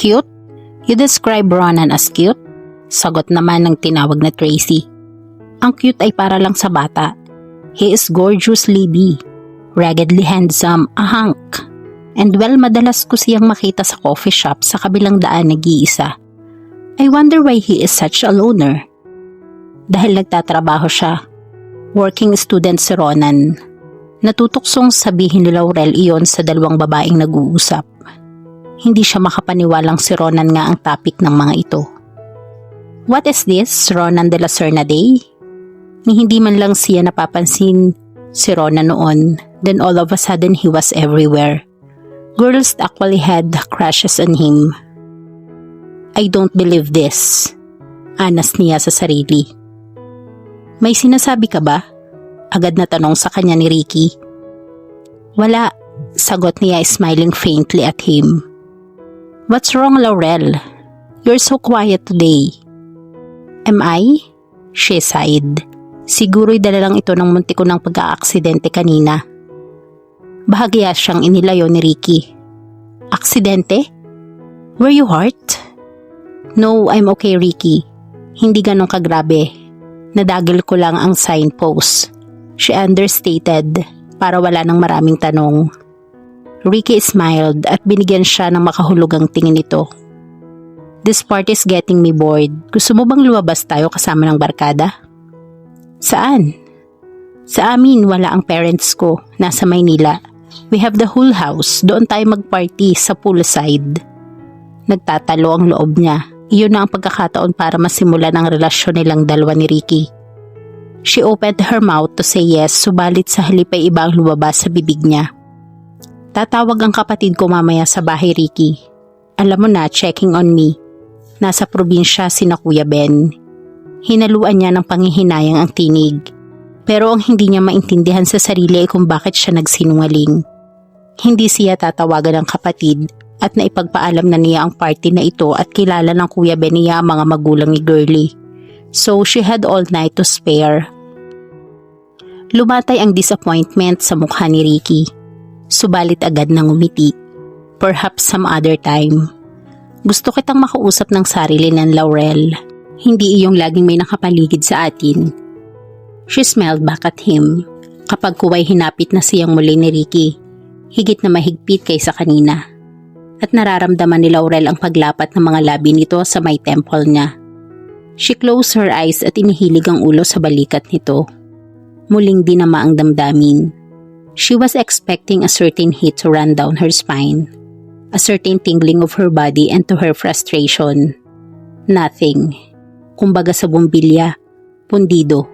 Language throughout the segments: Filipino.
Cute? You describe Ronan as cute? Sagot naman ng tinawag na Tracy. Ang cute ay para lang sa bata. He is gorgeously raggedly handsome, a hunk. And well, madalas ko siyang makita sa coffee shop sa kabilang daan nag-iisa. I wonder why he is such a loner. Dahil nagtatrabaho siya. Working student si Ronan. Natutuksong sabihin ni Laurel iyon sa dalawang babaeng nag-uusap. Hindi siya makapaniwalang si Ronan nga ang topic ng mga ito. What is this, Ronan de la Sernaday? Ni hindi man lang siya napapansin si Ronan noon, then all of a sudden he was everywhere. Girls actually had crushes on him. I don't believe this. Anas niya sa sarili. May sinasabi ka ba? Agad na tanong sa kanya ni Ricky. Wala, sagot niya smiling faintly at him. What's wrong, Laurel? You're so quiet today. Am I? She sighed. Siguro'y dala lang ito ng munti ko ng pagka-aksidente kanina. Bahagya siyang inilayo ni Ricky. Aksidente? Were you hurt? No, I'm okay, Ricky. Hindi ganun kagrabe. Nadagil ko lang ang signpost. She understated para wala nang maraming tanong. Ricky smiled at binigyan siya ng makahulugang tingin nito. This part is getting me bored. Gusto mo bang lumabas tayo kasama ng barkada? Saan? Sa amin, wala ang parents ko. Nasa Maynila. We have the whole house. Doon tayo mag-party sa poolside. Nagtatalo ang loob niya. Iyon na ang pagkakataon para masimulan ang relasyon nilang dalawa ni Ricky. She opened her mouth to say yes, subalit sa halip ay iba ang lumabas sa bibig niya. Tatawag ang kapatid ko mamaya sa bahay, Ricky. Alam mo na, checking on me. Nasa probinsya sina Kuya Ben. Hinaluan niya ng panghihinayang ang tinig. Pero ang hindi niya maintindihan sa sarili ay kung bakit siya nagsinungaling. Hindi siya tatawagan ng kapatid at naipagpaalam na niya ang party na ito at kilala ng Kuya Ben niya ang mga magulang ni Girlie. So she had all night to spare. Lumatay ang disappointment sa mukha ni Ricky. Subalit agad nang umiti. Perhaps some other time. Gusto kitang makausap ng sarili ng Laurel. Hindi iyong laging may nakapaligid sa atin. She smiled back at him. Kapag kuway hinapit na siyang muli ni Ricky, higit na mahigpit kaysa kanina. At nararamdaman ni Laurel ang paglapat ng mga labi nito sa may temple niya. She closed her eyes at inihilig ang ulo sa balikat nito. Muling dinama ang damdamin. She was expecting a certain heat to run down her spine. A certain tingling of her body and to her frustration. Nothing. Kumbaga sa bumbilya, pundido.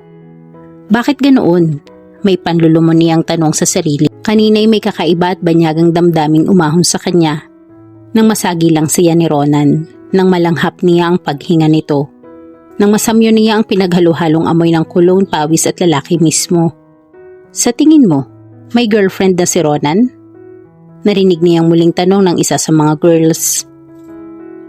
Bakit ganoon? May panlulumuni ang tanong sa sarili. Kanina'y may kakaiba at banyagang damdaming umahon sa kanya. Nang masagi lang siya ni Ronan, nang malanghap niya ang paghinga nito. Nang masamyo niya ang pinaghaluhalong amoy ng cologne, pawis at lalaki mismo. Sa tingin mo, may girlfriend na si Ronan? Narinig niyang muling tanong ng isa sa mga girls.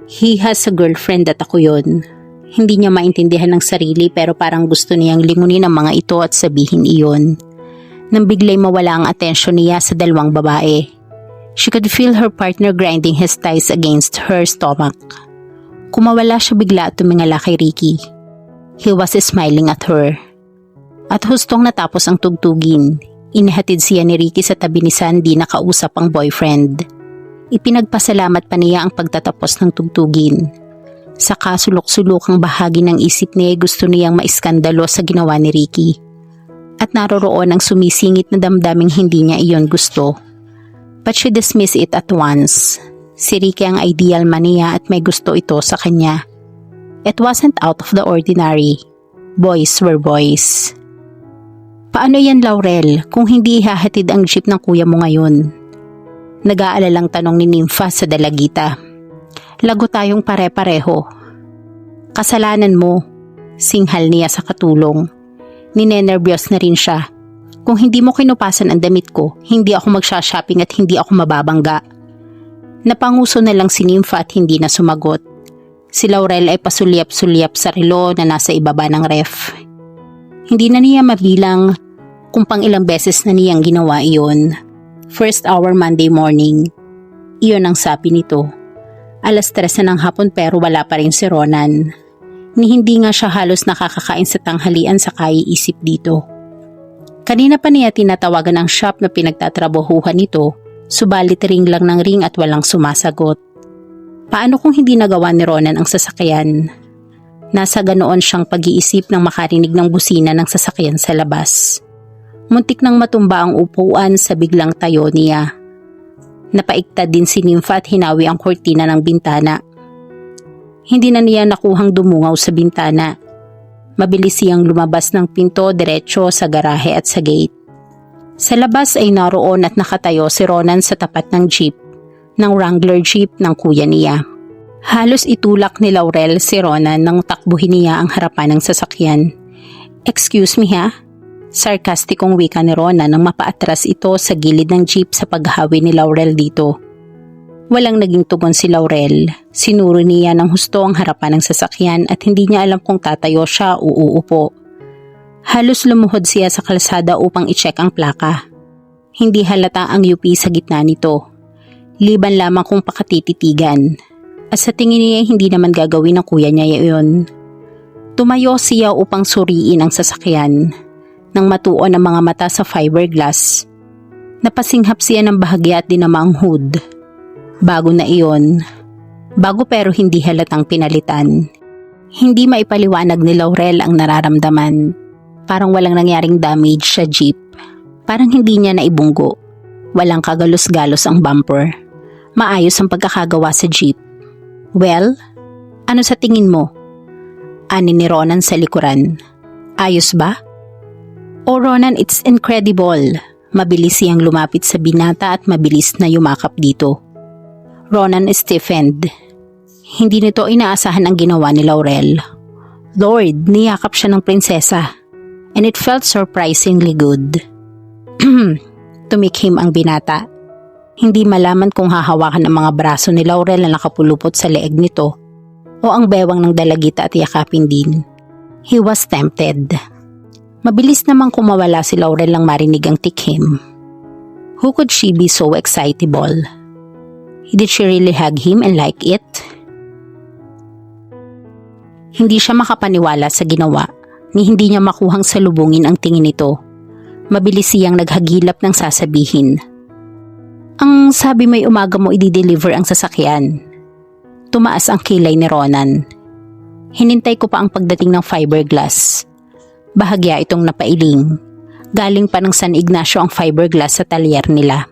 He has a girlfriend at ako yun. Hindi niya maintindihan ng sarili pero parang gusto niyang lingunin ang mga ito at sabihin iyon. Nang biglay mawala ang atensyon niya sa dalawang babae. She could feel her partner grinding his thighs against her stomach. Kumawala siya bigla at tumingala kay Ricky. He was smiling at her. At hustong natapos ang tugtugin, inihatid siya ni Ricky sa tabi ni Sandy na kausap ang boyfriend. Ipinagpasalamat pa niya ang pagtatapos ng tugtugin. Sa kasulok-sulokang bahagi ng isip niya gusto niyang maiskandalo sa ginawa ni Ricky. At naroroon ang sumisingit na damdaming hindi niya iyon gusto. But she dismissed it at once. Si Ricky ang ideal man niya at may gusto ito sa kanya. It wasn't out of the ordinary. Boys were boys. Paano yan, Laurel, kung hindi ihahatid ang jeep ng kuya mo ngayon? Nag-aalalang tanong ni Nympha sa dalagita. Lago tayong pare-pareho. Kasalanan mo, singhal niya sa katulong. Ninenervyos na rin siya. Kung hindi mo kinupasan ang damit ko, hindi ako magsha-shopping at hindi ako mababangga. Napanguso na lang si Nympha at hindi na sumagot. Si Laurel ay pasulyap-sulyap sa relo na nasa ibaba ng ref. Hindi na niya mabilang kung pang ilang beses na niyang ginawa iyon. First hour Monday morning. Iyon ang sabi nito. 3:00 na ng hapon pero wala pa rin si Ronan. Ni hindi nga siya halos nakakakain sa tanghalian sa kaiisip dito. Kanina pa niya tinatawagan ang shop na pinagtatrabahuhan nito, subalit ring lang ng ring at walang sumasagot. Paano kung hindi nagawa ni Ronan ang sasakyan? Nasa ganoon siyang pag-iisip nang makarinig ng busina ng sasakyan sa labas. Muntik nang matumba ang upuan sa biglang tayo niya. Napaiktad din si Nympha at hinawi ang kurtina ng bintana. Hindi na niya nakuhang dumungaw sa bintana. Mabilis siyang lumabas ng pinto diretso sa garahe at sa gate. Sa labas ay naroon at nakatayo si Ronan sa tapat ng jeep, ng Wrangler jeep ng kuya niya. Halos itulak ni Laurel si Ronan nang takbuhin niya ang harapan ng sasakyan. "Excuse me ha?" Sarkastikong wika ni Ronan nang mapaatras ito sa gilid ng jeep sa paghawi ni Laurel dito. Walang naging tugon si Laurel. Sinuro niya ng husto ang harapan ng sasakyan at hindi niya alam kung tatayo siya o uupo. Halos lumuhod siya sa kalsada upang i-check ang plaka. Hindi halata ang UP sa gitna nito. Liban lamang kung pakatititigan. At sa tingin niya hindi naman gagawin ng kuya niya iyon. Tumayo siya upang suriin ang sasakyan. Nang matuon ang mga mata sa fiberglass, napasinghap siya ng bahagya at dinama ang hood. Bago na iyon. Bago pero hindi halatang pinalitan. Hindi maipaliwanag ni Laurel ang nararamdaman. Parang walang nangyaring damage sa jeep. Parang hindi niya naibunggo. Walang kagalos-galos ang bumper. Maayos ang pagkakagawa sa jeep. "Well, ano sa tingin mo?" Ani ni Ronan sa likuran. "Ayos ba?" "Oh Ronan, it's incredible." Mabilis siyang lumapit sa binata at mabilis na yumakap dito. Ronan stiffened. Hindi nito inaasahan ang ginawa ni Laurel. Lord, niyakap siya ng prinsesa. And it felt surprisingly good. Tumikhim ang binata. Hindi malaman kung hahawakan ang mga braso ni Laurel na nakapulupot sa leeg nito o ang bewang ng dalagita at yakapin din. He was tempted. Mabilis namang kumawala si Laurel lang marinig ang tikhim. Who could she be so excitable? Did she really hug him and like it? Hindi siya makapaniwala sa ginawa ni hindi niya makuhang salubungin ang tingin nito. Mabilis siyang naghagilap ng sasabihin. "Ang sabi may umaga mo i-deliver ang sasakyan." Tumaas ang kilay ni Ronan. "Hinintay ko pa ang pagdating ng fiberglass." Bahagya itong napailing. Galing pa ng San Ignacio ang fiberglass sa talyer nila.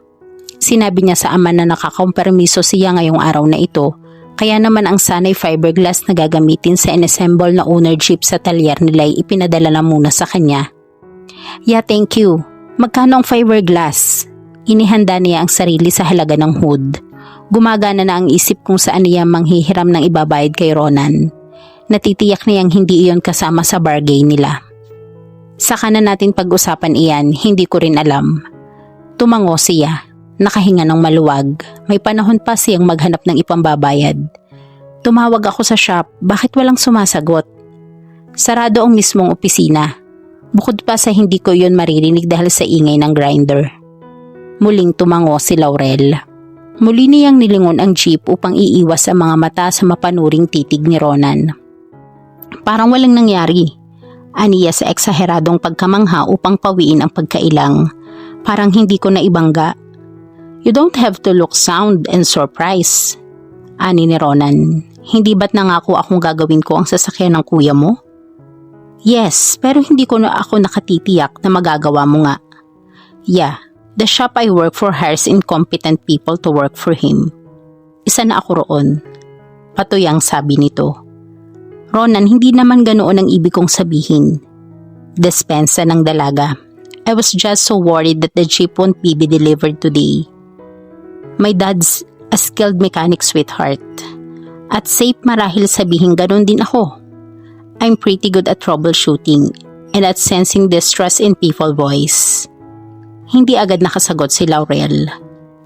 Sinabi niya sa ama na nakakompermiso siya ngayong araw na ito, kaya naman ang sanay fiberglass na gagamitin sa inassemble na owner jeep sa talyer nila ay ipinadala na muna sa kanya. "Yeah, thank you. Magkano ang fiberglass?" Inihanda niya ang sarili sa halaga ng hood. Gumagana na ang isip kung saan niya manghihiram ng ibabayad kay Ronan. Natitiyak niyang hindi iyon kasama sa bargain nila. "Saka na natin pag-usapan iyan, hindi ko rin alam." Tumango siya. Nakahinga ng maluwag. May panahon pa siyang maghanap ng ipambabayad. "Tumawag ako sa shop, bakit walang sumasagot?" "Sarado ang mismong opisina. Bukod pa sa hindi ko yun maririnig dahil sa ingay ng grinder." Muling tumango si Laurel. Muli niyang nilingon ang jeep upang iiwas ang mga mata sa mapanuring titig ni Ronan. Parang walang nangyari. Aniya sa eksaheradong pagkamangha upang pawiin ang pagkailang. Parang hindi ko na ibangga. "You don't have to look sound and surprised." Ani ni Ronan. "Hindi ba't nangako akong gagawin ko ang sasakyan ng kuya mo?" "Yes, pero hindi ko na ako nakatitiyak na magagawa mo nga." "Yeah, the shop I work for hires incompetent people to work for him. Isa na ako roon." Patuyang sabi nito. "Ronan, hindi naman ganoon ang ibig kong sabihin." Despensa ng dalaga. "I was just so worried that the jeep won't be delivered today. My dad's a skilled mechanic, sweetheart. At safe marahil sabihin ganon din ako. I'm pretty good at troubleshooting and at sensing distrust in people's voice." Hindi agad nakasagot si Laurel.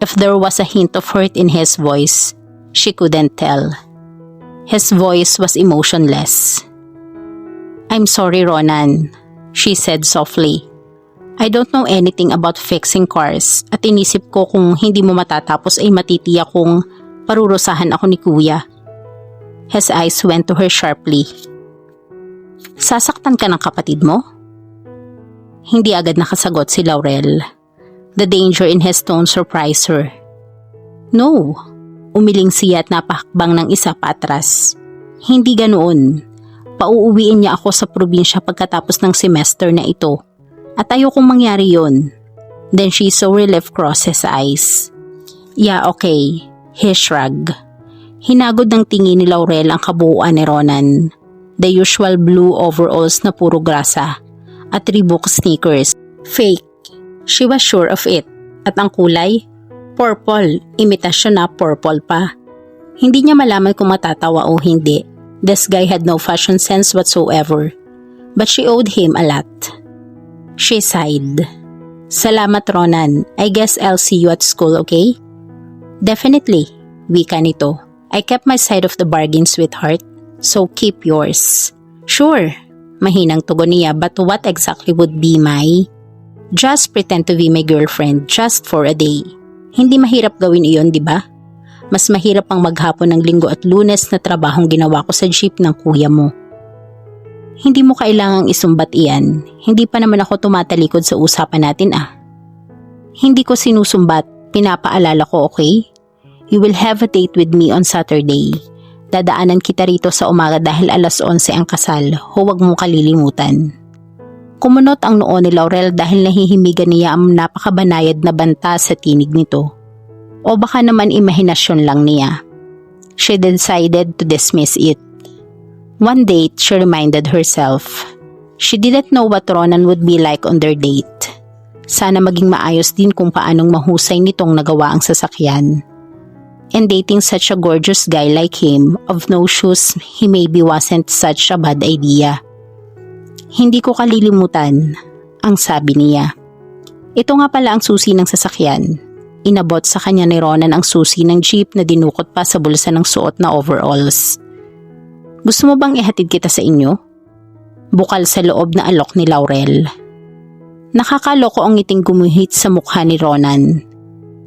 If there was a hint of hurt in his voice, she couldn't tell. His voice was emotionless. "I'm sorry, Ronan," she said softly. "I don't know anything about fixing cars at inisip ko kung hindi mo matatapos ay matitiyak kong parurusahan ako ni kuya. His eyes went to her sharply. Sasaktan ka ng kapatid mo? Hindi agad nakasagot si Laurel. The danger in his tone surprised her. No, umiling siya at napahakbang ng isa patras. Hindi ganoon. Pauuwiin niya ako sa probinsya pagkatapos ng semester na ito. At ayokong mangyari yon. Then she saw relief cross his eyes. Yeah, okay. He shrugged. Hinagod ng tingin ni Laurel ang kabuuan ni Ronan. The usual blue overalls na puro grasa at Reebok sneakers. Fake. She was sure of it. At ang kulay? Purple. Imitasyon na purple pa. Hindi niya malaman kung matatawa o hindi. This guy had no fashion sense whatsoever. But she owed him a lot. She sighed. Salamat, Ronan. I guess I'll see you at school, okay? Definitely. Wika nito. I kept my side of the bargain, sweetheart. So keep yours. Sure. Mahinang tugon niya, but what exactly would be my... Just pretend to be my girlfriend just for a day. Hindi mahirap gawin iyon, di ba? Mas mahirap pang maghapon ng Linggo at Lunes na trabahong ginawa ko sa jeep ng kuya mo. Hindi mo kailangang isumbat iyan. Hindi pa naman ako tumatalikod sa usapan natin Hindi ko sinusumbat. Pinapaalala ko, okay? You will have a date with me on Saturday. Dadaanan kita rito sa umaga dahil 11:00 ang kasal. Huwag mong kalilimutan. Kumunot ang noo ni Laurel dahil nahihimigan niya ang napakabanayad na banta sa tinig nito. O baka naman imahinasyon lang niya. She decided to dismiss it. One date, she reminded herself. She didn't know what Ronan would be like on their date. Sana maging maayos din kung paanong mahusay nitong nagawa ang sasakyan. And dating such a gorgeous guy like him, of no shoes, he maybe wasn't such a bad idea. Hindi ko kalilimutan, ang sabi niya. Ito nga pala ang susi ng sasakyan. Inabot sa kanya ni Ronan ang susi ng jeep na dinukot pa sa bulsa ng suot na overalls. Gusto mo bang ihatid kita sa inyo? Bukal sa loob na alok ni Laurel. Nakakaloko ang ngiting gumuhit sa mukha ni Ronan.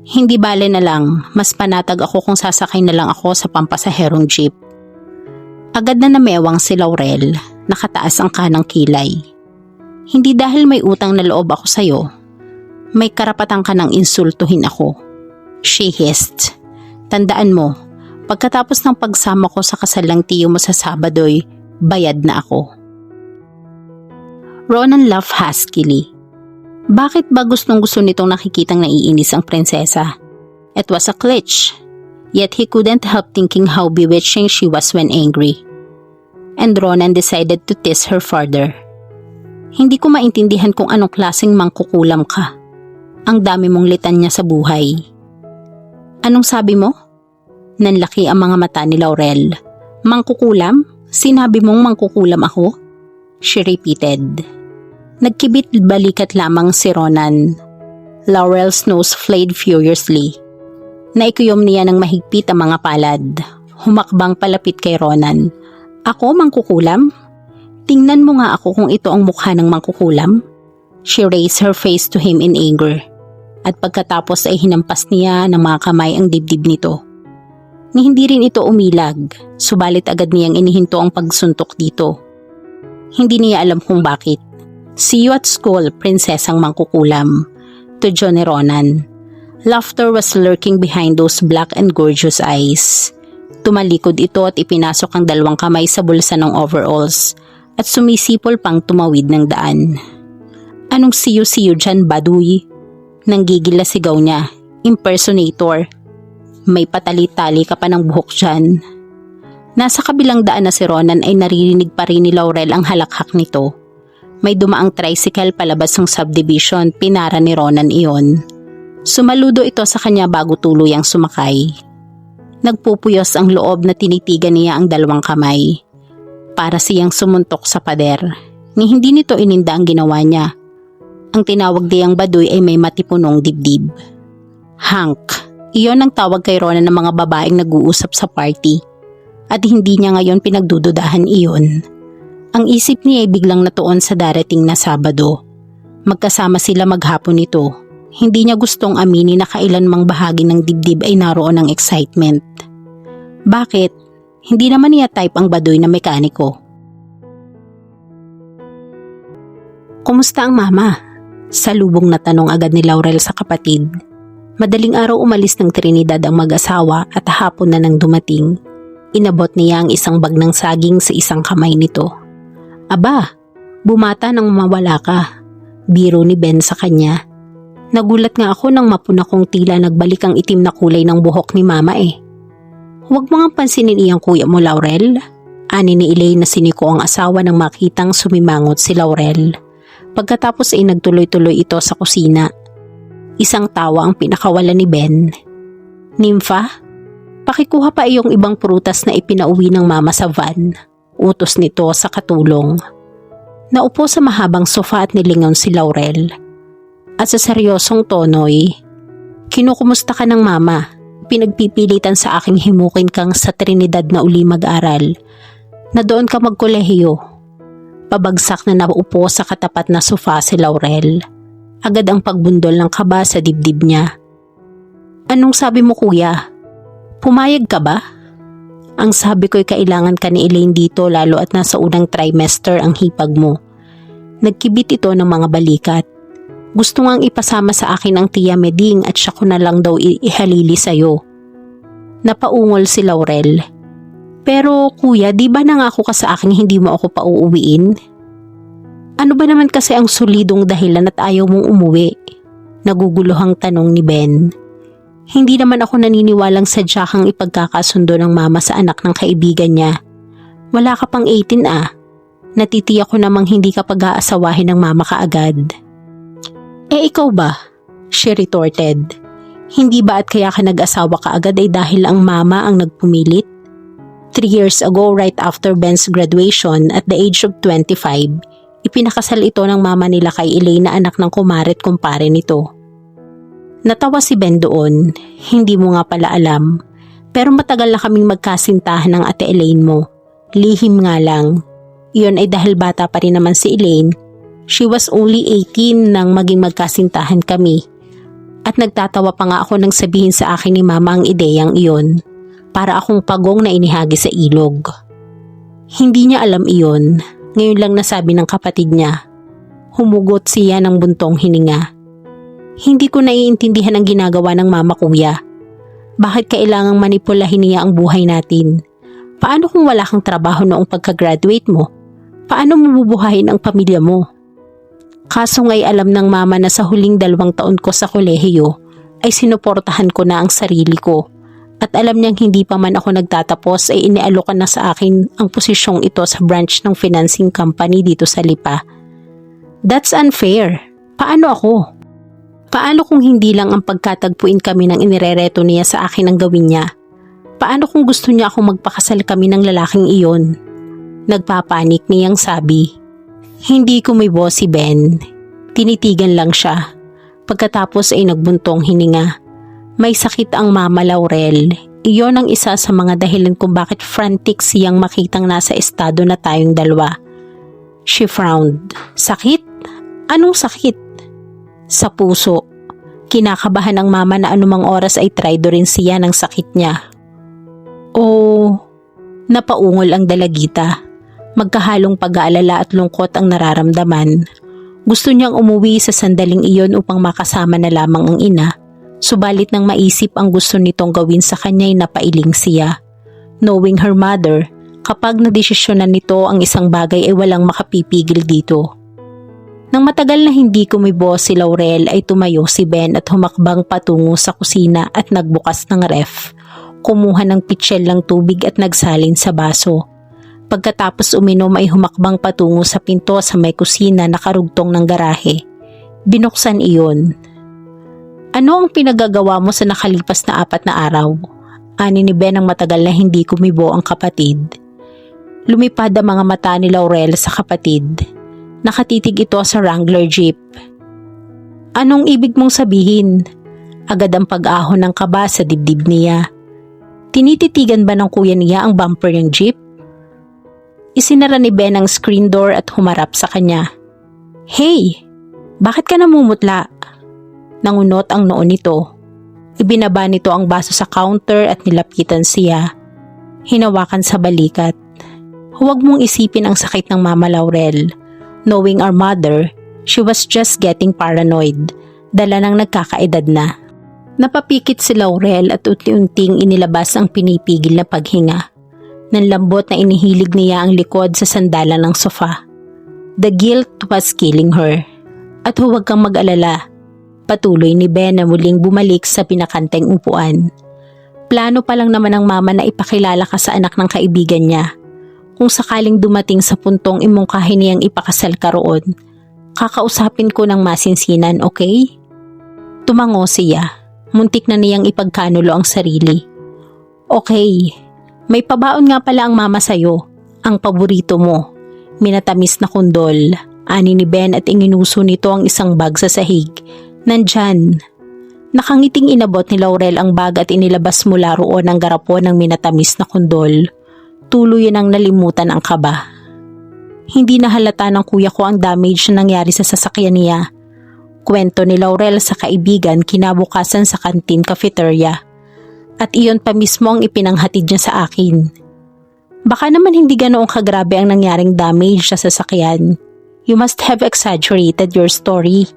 Hindi bale na lang, mas panatag ako kung sasakay na lang ako sa pampasaherong jeep. Agad na namewang si Laurel, nakataas ang kanang kilay. Hindi dahil may utang na loob ako sa'yo, may karapatan ka nang insultuhin ako. She hissed. Tandaan mo, pagkatapos ng pagsama ko sa kasal ng tiyo mo sa Sabado'y, bayad na ako. Ronan laughed huskily. Bakit ba gustong-gusto nitong nakikitang naiinis ang prinsesa? It was a glitch. Yet he couldn't help thinking how bewitching she was when angry. And Ronan decided to tease her further. Hindi ko maintindihan kung anong klaseng mangkukulam ka. Ang dami mong litanya sa buhay. Anong sabi mo? Nanlaki ang mga mata ni Laurel. Mangkukulam? Sinabi mong mangkukulam ako? She repeated. Nagkibit balikat lamang si Ronan. Laurel's nose flayed furiously. Naikuyom niya ng mahigpit ang mga palad. Humakbang palapit kay Ronan. Ako mangkukulam? Tingnan mo nga ako kung ito ang mukha ng mangkukulam. She raised her face to him in anger. At pagkatapos ay hinampas niya ng mga kamay ang dibdib nito. Ni hindi rin ito umilag, subalit agad niyang inihinto ang pagsuntok dito. Hindi niya alam kung bakit. See you at school, prinsesang mangkukulam. To Johnny Ronan. Laughter was lurking behind those black and gorgeous eyes. Tumalikod ito at ipinasok ang dalawang kamay sa bulsa ng overalls at sumisipol pang tumawid ng daan. Anong siyo-siyo dyan, baduy? Nanggigil na sigaw niya. Impersonator. May patali-tali ka pa ng buhok dyan. Nasa kabilang daan na si Ronan ay naririnig pa rin ni Laurel ang halakhak nito. May dumaang tricycle palabas ng subdivision, pinara ni Ronan iyon. Sumaludo ito sa kanya bago tuluyang sumakay. Nagpupuyos ang loob na tinitigan niya ang dalawang kamay. Para siyang sumuntok sa pader. Ni hindi nito ininda ang ginawa niya. Ang tinawag diyang baduy ay may matipunong dibdib. Hank. Iyon ang tawag kay Ronan ng mga babaeng nag-uusap sa party. At hindi niya ngayon pinagdududahan iyon. Ang isip niya ay biglang natuon sa darating na Sabado. Magkasama sila maghapon nito. Hindi niya gustong aminin na kailanmang bahagi ng dibdib ay naroon ng excitement. Bakit? Hindi naman niya type ang baduy na mekaniko. Kumusta ang mama? Salubong na tanong agad ni Laurel sa kapatid. Madaling araw umalis ng Trinidad ang mag-asawa at hapon na nang dumating. Inabot niya ang isang bag ng saging sa isang kamay nito. Aba, bumata nang mawala ka. Biro ni Ben sa kanya. Nagulat nga ako nang mapuna kong tila nagbalik ang itim na kulay ng buhok ni mama eh. Huwag mo nga pansinin iyang kuya mo, Laurel. Ani ni Elaine na siniko ang asawa nang makitang sumimangot si Laurel. Pagkatapos ay nagtuloy-tuloy ito sa kusina. Isang tawa ang pinakawalan ni Ben. Nympha, pakikuha pa iyong ibang prutas na ipinauwi ng mama sa van. Utos nito sa katulong. Naupo sa mahabang sofa at nilingon si Laurel. At sa seryosong tonoy, kinukumusta ka ng mama? Pinagpipilitan sa aking himukin kang sa Trinidad na uli mag-aral. Na doon ka magkolehiyo. Pabagsak na naupo sa katapat na sofa si Laurel. Agad ang pagbundol ng kaba sa dibdib niya. Anong sabi mo kuya? Pumayag ka ba? Ang sabi ko'y kailangan ka ni Elaine dito lalo at nasa unang trimester ang hipag mo. Nagkibit ito ng mga balikat. Gusto ngang ipasama sa akin ang tiya Meding at siya ko na lang daw ihalili sa'yo. Napaungol si Laurel. Pero kuya, di ba nangako ka sa akin hindi mo ako pauuwiin? Ano ba naman kasi ang solidong dahilan at ayaw mong umuwi? Naguguluhang tanong ni Ben. Hindi naman ako naniniwalang sadya kang ipagkakasundo ng mama sa anak ng kaibigan niya. Wala ka pang 18 ah. Natitiyak ko namang hindi ka pag-aasawahin ng mama ka agad. Eh ikaw ba? She retorted. Hindi ba at kaya ka nag-asawa ka agad ay dahil ang mama ang nagpumilit? 3 years ago, right after Ben's graduation at the age of 25, ipinakasal ito ng mama nila kay Elaine na anak ng kumare at kumpare nito. Natawa si Ben doon, hindi mo nga pala alam. Pero matagal na kaming magkasintahan ng ate Elaine mo. Lihim nga lang. Iyon ay dahil bata pa rin naman si Elaine. She was only 18 nang maging magkasintahan kami. At nagtatawa pa nga ako nang sabihin sa akin ni mama ang ideyang iyon. Para akong pagong na inihagi sa ilog. Hindi niya alam iyon. Ngayon lang nasabi ng kapatid niya. Humugot siya ng buntong hininga. Hindi ko naiintindihan ang ginagawa ng mama kuya. Bakit kailangang manipulahin niya ang buhay natin? Paano kung wala kang trabaho noong pagka-graduate mo? Paano mo bubuhayin ang pamilya mo? Kaso nga'y alam ng mama na sa huling 2 taon ko sa kolehiyo ay sinuportahan ko na ang sarili ko. At alam niyang hindi pa man ako nagtatapos ay inialokan na sa akin ang posisyong ito sa branch ng financing company dito sa Lipa. That's unfair. Paano ako? Paano kung hindi lang ang pagkatagpuin kami ng inirereto niya sa akin ang gawin niya? Paano kung gusto niya akong magpakasal kami ng lalaking iyon? Nagpapanik niyang sabi. Hindi kumibo si Ben. Tinitigan lang siya. Pagkatapos ay nagbuntong hininga. May sakit ang mama Laurel. Iyon ang isa sa mga dahilan kung bakit frantic siyang makitang nasa estado na tayong dalawa. She frowned. Sakit? Anong sakit? Sa puso. Kinakabahan ang mama na anumang oras ay traido rin siya ng sakit niya. Oh, napaungol ang dalagita. Magkahalong pag-aalala at lungkot ang nararamdaman. Gusto niyang umuwi sa sandaling iyon upang makasama na lamang ang ina. Subalit nang maisip ang gusto nitong gawin sa kanya'y napailing siya. Knowing her mother, kapag nadesisyonan nito ang isang bagay ay walang makapipigil dito. Nang matagal na hindi kumibo si Laurel ay tumayo si Ben at humakbang patungo sa kusina at nagbukas ng ref. Kumuha ng pitsyel ng tubig at nagsalin sa baso. Pagkatapos uminom ay humakbang patungo sa pinto sa may kusina na karugtong ng garahe. Binuksan iyon. Ano ang pinagagawa mo sa nakalipas na 4 na araw? Ani ni Ben ang matagal na hindi kumibo ang kapatid. Lumipad ang mga mata ni Laurel sa kapatid. Nakatitig ito sa Wrangler jeep. Anong ibig mong sabihin? Agad ang pag-ahon ng kaba sa dibdib niya. Tinititigan ba ng kuya niya ang bumper ng jeep? Isinara ni Ben ang screen door at humarap sa kanya. Hey! Bakit ka namumutla? Nangunot ang noo nito. Ibinaba nito ang baso sa counter at nilapitan siya. Hinawakan sa balikat. Huwag mong isipin ang sakit ng Mama Laurel. Knowing our mother, she was just getting paranoid. Dala ng nagkakaedad na. Napapikit si Laurel at unti-unting inilabas ang pinipigil na paghinga. Nanlambot na inihilig niya ang likod sa sandalan ng sofa. The guilt was killing her. At huwag kang mag-alala. Patuloy ni Ben na muling bumalik sa pinakanteng upuan. Plano pa lang naman ng mama na ipakilala ka sa anak ng kaibigan niya. Kung sakaling dumating sa puntong imungkahin niyang ipakasal ka roon, kakausapin ko ng masinsinan, okay? Tumango siya. Muntik na niyang ipagkanulo ang sarili. Okay, may pabaon nga pala ang mama sa'yo. Ang paborito mo. Minatamis na kundol. Ani ni Ben at inginuso nito ang isang bag sa sahig. Nandyan. Nakangiting inabot ni Laurel ang bag at inilabas mula roon ang garapon ng minatamis na kundol. Tuluyan ang nalimutan ang kaba. Hindi na halata ng kuya ko ang damage na nangyari sa sasakyan niya. Kwento ni Laurel sa kaibigan kinabukasan sa kantin cafeteria. At iyon pa mismo ang ipinanghatid niya sa akin. Baka naman hindi ganoong kagrabe ang nangyaring damage sa sasakyan. You must have exaggerated your story.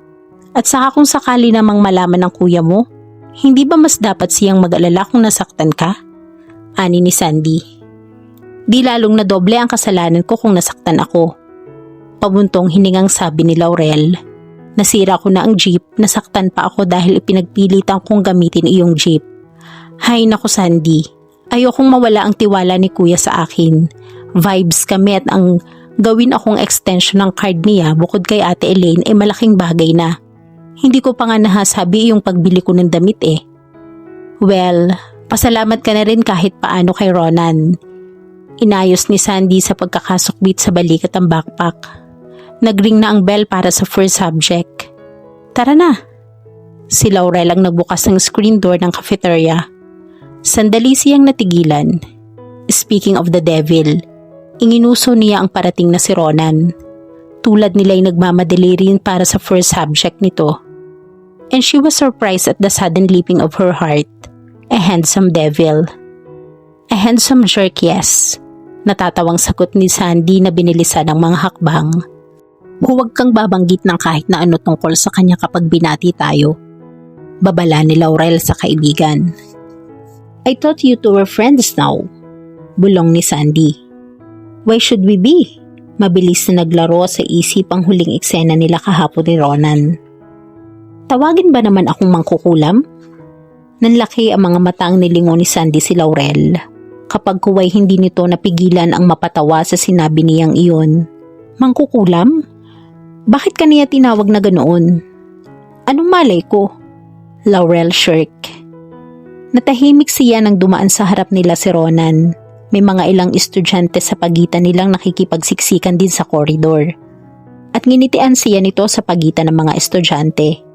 At saka kung sakali namang malaman ng kuya mo, hindi ba mas dapat siyang mag-alala kung nasaktan ka? Ani ni Sandy. Di lalong na doble ang kasalanan ko kung nasaktan ako. Pabuntong hiningang sabi ni Laurel. Nasira ko na ang jeep, nasaktan pa ako dahil ipinagpilitan kong gamitin iyong jeep. Hay naku Sandy, ayokong mawala ang tiwala ni kuya sa akin. Vibes kami at ang gawin akong extension ng card niya bukod kay Ate Elaine ay malaking bagay na. Hindi ko pa nga nahasabi yung pagbili ko ng damit eh. Well, pasalamat ka na rin kahit paano kay Ronan. Inayos ni Sandy sa pagkakasukbit sa balikat ang backpack. Nagring na ang bell para sa first subject. Tara na. Si Laurel ang nagbukas ng screen door ng cafeteria. Sandali siyang natigilan. Speaking of the devil, inginuso niya ang parating na si Ronan. Tulad nila'y nagmamadali rin para sa first subject nito. And she was surprised at the sudden leaping of her heart. A handsome devil. A handsome jerk, yes. Natatawang sagot ni Sandy na binilisan ng mga hakbang. Huwag kang babanggit ng kahit na ano tungkol sa kanya kapag binati tayo. Babala ni Laurel sa kaibigan. I thought you two were friends now. Bulong ni Sandy. Why should we be? Mabilis na naglaro sa isip ang huling eksena nila kahapon ni Ronan. Tawagin ba naman akong mangkukulam? Nanlaki ang mga matang nilingon ni Sandy si Laurel. Kapag kuway hindi nito napigilan ang mapatawa sa sinabi niyang iyon. Mangkukulam? Bakit kaniya tinawag na ganoon? Anong malay ko? Laurel shirk. Natahimik siya nang dumaan sa harap nila si Ronan. May mga ilang estudyante sa pagitan nilang nakikipagsiksikan din sa koridor. At nginitian siya nito sa pagitan ng mga estudyante.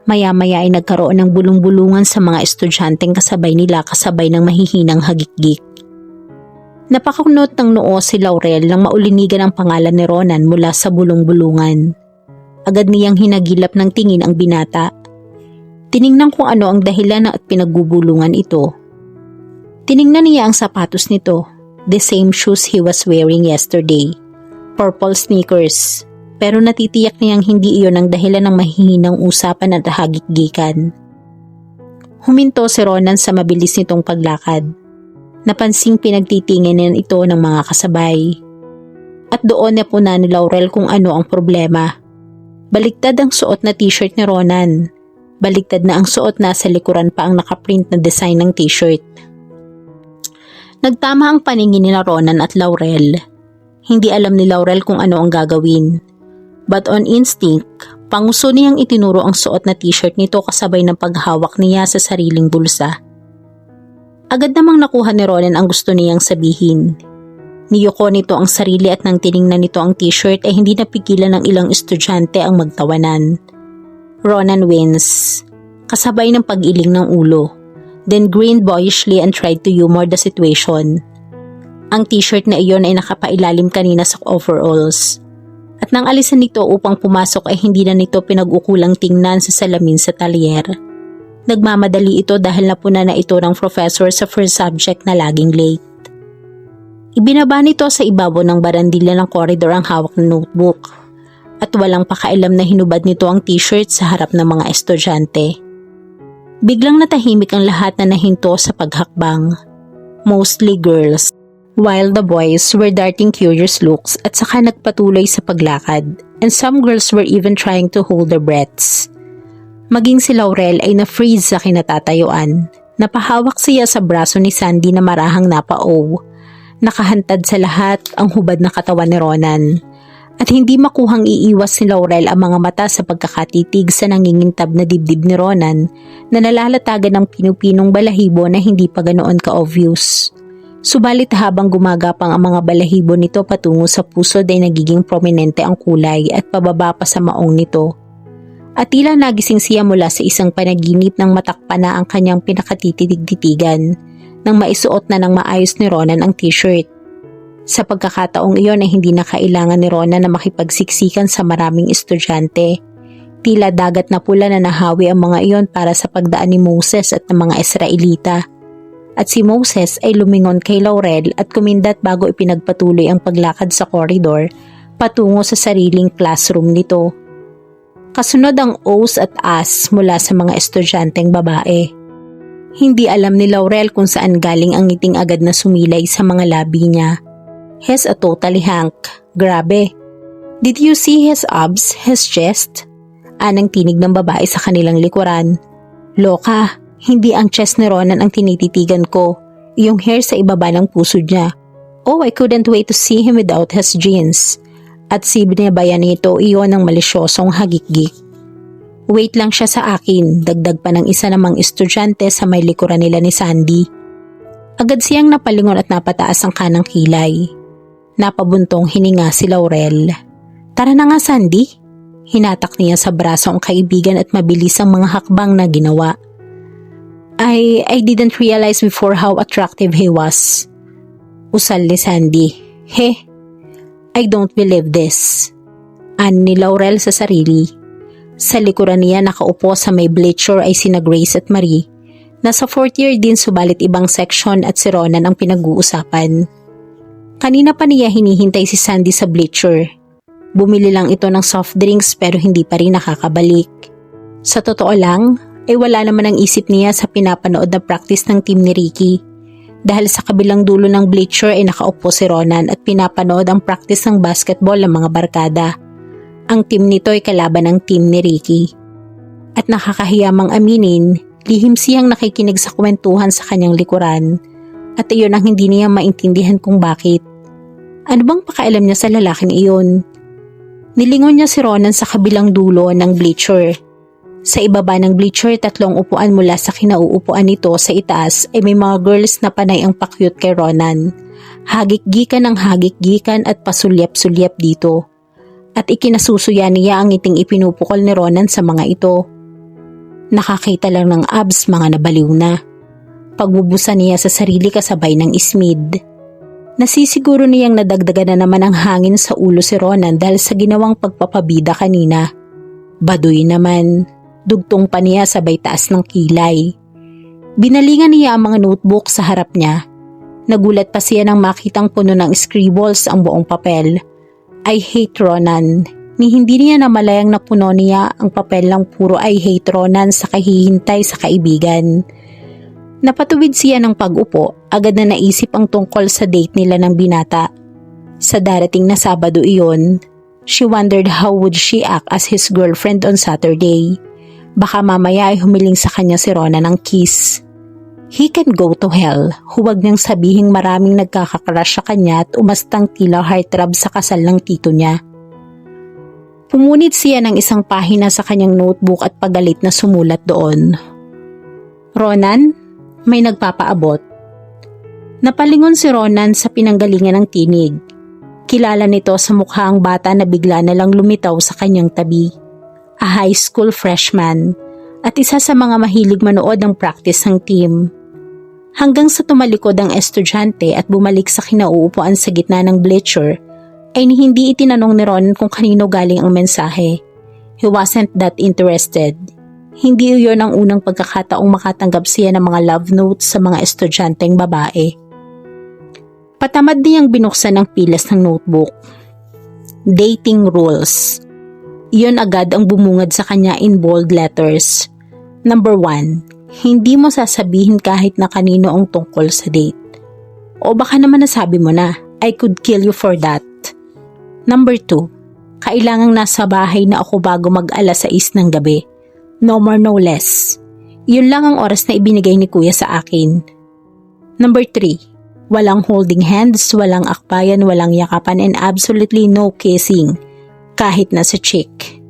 Maya-maya ay nagkaroon ng bulong-bulungan sa mga estudyanteng kasabay nila kasabay ng mahihinang hagikgik. Napakunot ng noo si Laurel nang maulinigan ang pangalan ni Ronan mula sa bulong-bulungan. Agad niyang hinagilap ng tingin ang binata. Tiningnan kung ano ang dahilan at pinagbubulungan ito. Tiningnan niya ang sapatos nito, the same shoes he was wearing yesterday. Purple sneakers. Pero natitiyak niyang hindi iyon ang dahilan ng mahihinang usapan at hagikgikan. Huminto si Ronan sa mabilis nitong paglakad. Napansing pinagtitinginan ito ng mga kasabay. At doon napuna ni Laurel kung ano ang problema. Baliktad ang suot na t-shirt ni Ronan. Baliktad na ang suot na sa likuran pa ang nakaprint na design ng t-shirt. Nagtama ang paningin ni Ronan at Laurel. Hindi alam ni Laurel kung ano ang gagawin. But on instinct, panguso niyang itinuro ang suot na t-shirt nito kasabay ng paghawak niya sa sariling bulsa. Agad namang nakuha ni Ronan ang gusto niyang sabihin. Niyuko nito ang sarili at nang tiningnan nito ang t-shirt ay hindi napigilan ng ilang estudyante ang magtawanan. Ronan wins, kasabay ng pag-iling ng ulo, then grinned boyishly and tried to humor the situation. Ang t-shirt na iyon ay nakapailalim kanina sa overalls. At nang alisan nito upang pumasok ay hindi na nito pinag-ukulang tingnan sa salamin sa talyer. Nagmamadali ito dahil napuna na ito ng professor sa first subject na laging late. Ibinaba nito sa ibabaw ng barandilya ng koridor ang hawak na notebook at walang pakailam na hinubad nito ang t-shirt sa harap ng mga estudyante. Biglang natahimik ang lahat na nahinto sa paghakbang, mostly girls, while the boys were darting curious looks at saka nagpatuloy sa paglakad, and some girls were even trying to hold their breaths. Maging si Laurel ay na-freeze sa kinatatayuan. Napahawak siya sa braso ni Sandy na marahang napao. Nakahantad sa lahat ang hubad na katawan ni Ronan. At hindi makuhang iiwas ni Laurel ang mga mata sa pagkakatitig sa nangingintab na dibdib ni Ronan na nalalatagan ng pinupinong balahibo na hindi pa ganoon ka-obvious. Subalit habang gumagapang ang mga balahibo nito patungo sa puso ay nagiging prominente ang kulay at pababa pa sa maong nito. At tila nagising siya mula sa isang panaginip nang matakpan na ang kanyang pinakatititig-titigan nang maisuot na ng maayos ni Ronan ang t-shirt. Sa pagkakataong iyon ay hindi na kailangan ni Ronan na makipagsiksikan sa maraming estudyante. Tila dagat na pula na nahawi ang mga iyon para sa pagdaan ni Moses at ng mga Israelita. At si Moses ay lumingon kay Laurel at kumindat bago ipinagpatuloy ang paglakad sa koridor patungo sa sariling classroom nito. Kasunod ang O's at A's mula sa mga estudyanteng babae. Hindi alam ni Laurel kung saan galing ang ngiting agad na sumilay sa mga labi niya. He's a totally hunk. Grabe. Did you see his abs, his chest? Anang tinig ng babae sa kanilang likuran. Loka, hindi ang chest ni Ronan ang tinititigan ko. Yung hair sa ibaba ng puso niya. Oh, I couldn't wait to see him without his jeans. At si binabayan nito iyon ng malisyosong hagikgik. Wait lang siya sa akin, dagdag pa ng isa namang estudyante sa may likuran nila ni Sandy. Agad siyang napalingon at napataas ang kanang kilay. Napabuntong hininga si Laurel. Tara na nga Sandy. Hinatak niya sa braso ang kaibigan at mabilis ang mga hakbang na ginawa. I didn't realize before how attractive he was. Usal ni Sandy. I don't believe this. Ani ni Laurel sa sarili. Sa likuran niya nakaupo sa may bleacher ay sina Grace at Marie. Nasa 4th year din subalit ibang section at si Ronan ang pinag-uusapan. Kanina pa niya hinihintay si Sandy sa bleacher. Bumili lang ito ng soft drinks pero hindi pa rin nakakabalik. Sa totoo lang, ay wala naman ang isip niya sa pinapanood na practice ng team ni Ricky. Dahil sa kabilang dulo ng bleacher ay nakaupo si Ronan at pinapanood ang practice ng basketball ng mga barkada. Ang team nito ay kalaban ng team ni Ricky. At nakakahiyamang aminin, lihim siyang nakikinig sa kwentuhan sa kanyang likuran. At iyon ang hindi niya maintindihan kung bakit. Ano bang pakailam niya sa lalaking iyon? Nilingon niya si Ronan sa kabilang dulo ng bleacher. Sa ibaba ng bleacher, 3 upuan mula sa kinauupuan nito sa itaas ay may mga girls na panay ang pakyut kay Ronan. Hagik-gikan ng hagik-gikan at pasulyap-sulyap dito. At ikinasusuya niya ang ngiting ipinupukol ni Ronan sa mga ito. Nakakita lang ng abs, mga nabaliw na. Pagbubusan niya sa sarili kasabay ng ismid. Nasisiguro niyang nadagdagan na naman ang hangin sa ulo si Ronan dahil sa ginawang pagpapabida kanina. Baduy naman. Dugtong pa niya sabay taas ng kilay. Binalingan niya ang mga notebook sa harap niya. Nagulat pa siya nang makitang puno ng scribbles ang buong papel. I hate Ronan. Ni hindi niya namalayang napuno niya ang papel ng puro I hate Ronan sa kahihintay sa kaibigan. Napatuwid siya ng pag-upo, agad na naisip ang tungkol sa date nila ng binata. Sa darating na Sabado iyon, she wondered how would she act as his girlfriend on Saturday. Baka mamaya ay humiling sa kanya si Ronan ng kiss. He can go to hell, huwag niyang sabihing maraming nagkakakrush sa kanya at umastang tila heartthrob sa kasal ng tito niya. Pumunit siya ng isang pahina sa kanyang notebook at pagalit na sumulat doon. Ronan? May nagpapaabot. Napalingon si Ronan sa pinanggalingan ng tinig. Kilala nito sa mukha ang bata na bigla na lang lumitaw sa kanyang tabi. A high school freshman at isa sa mga mahilig manood ng practice ng team. Hanggang sa tumalikod ang estudyante at bumalik sa kinauupuan sa gitna ng bleacher, ay hindi itinanong ni Ronan kung kanino galing ang mensahe. He wasn't that interested. Hindi iyon ang unang pagkakataong makatanggap siya ng mga love notes sa mga estudyanteng babae. Patamad niyang binuksan ang pilas ng notebook. Dating rules. Iyon agad ang bumungad sa kanya in bold letters. Number 1, hindi mo sasabihin kahit na kanino ang tungkol sa date. O baka naman nasabi mo na, I could kill you for that. Number 2, kailangang nasa bahay na ako bago mag-alas 6 ng gabi. No more no less. Yun lang ang oras na ibinigay ni kuya sa akin. Number 3, walang holding hands, walang akbayan, walang yakapan, and absolutely no kissing, kahit nasa cheek.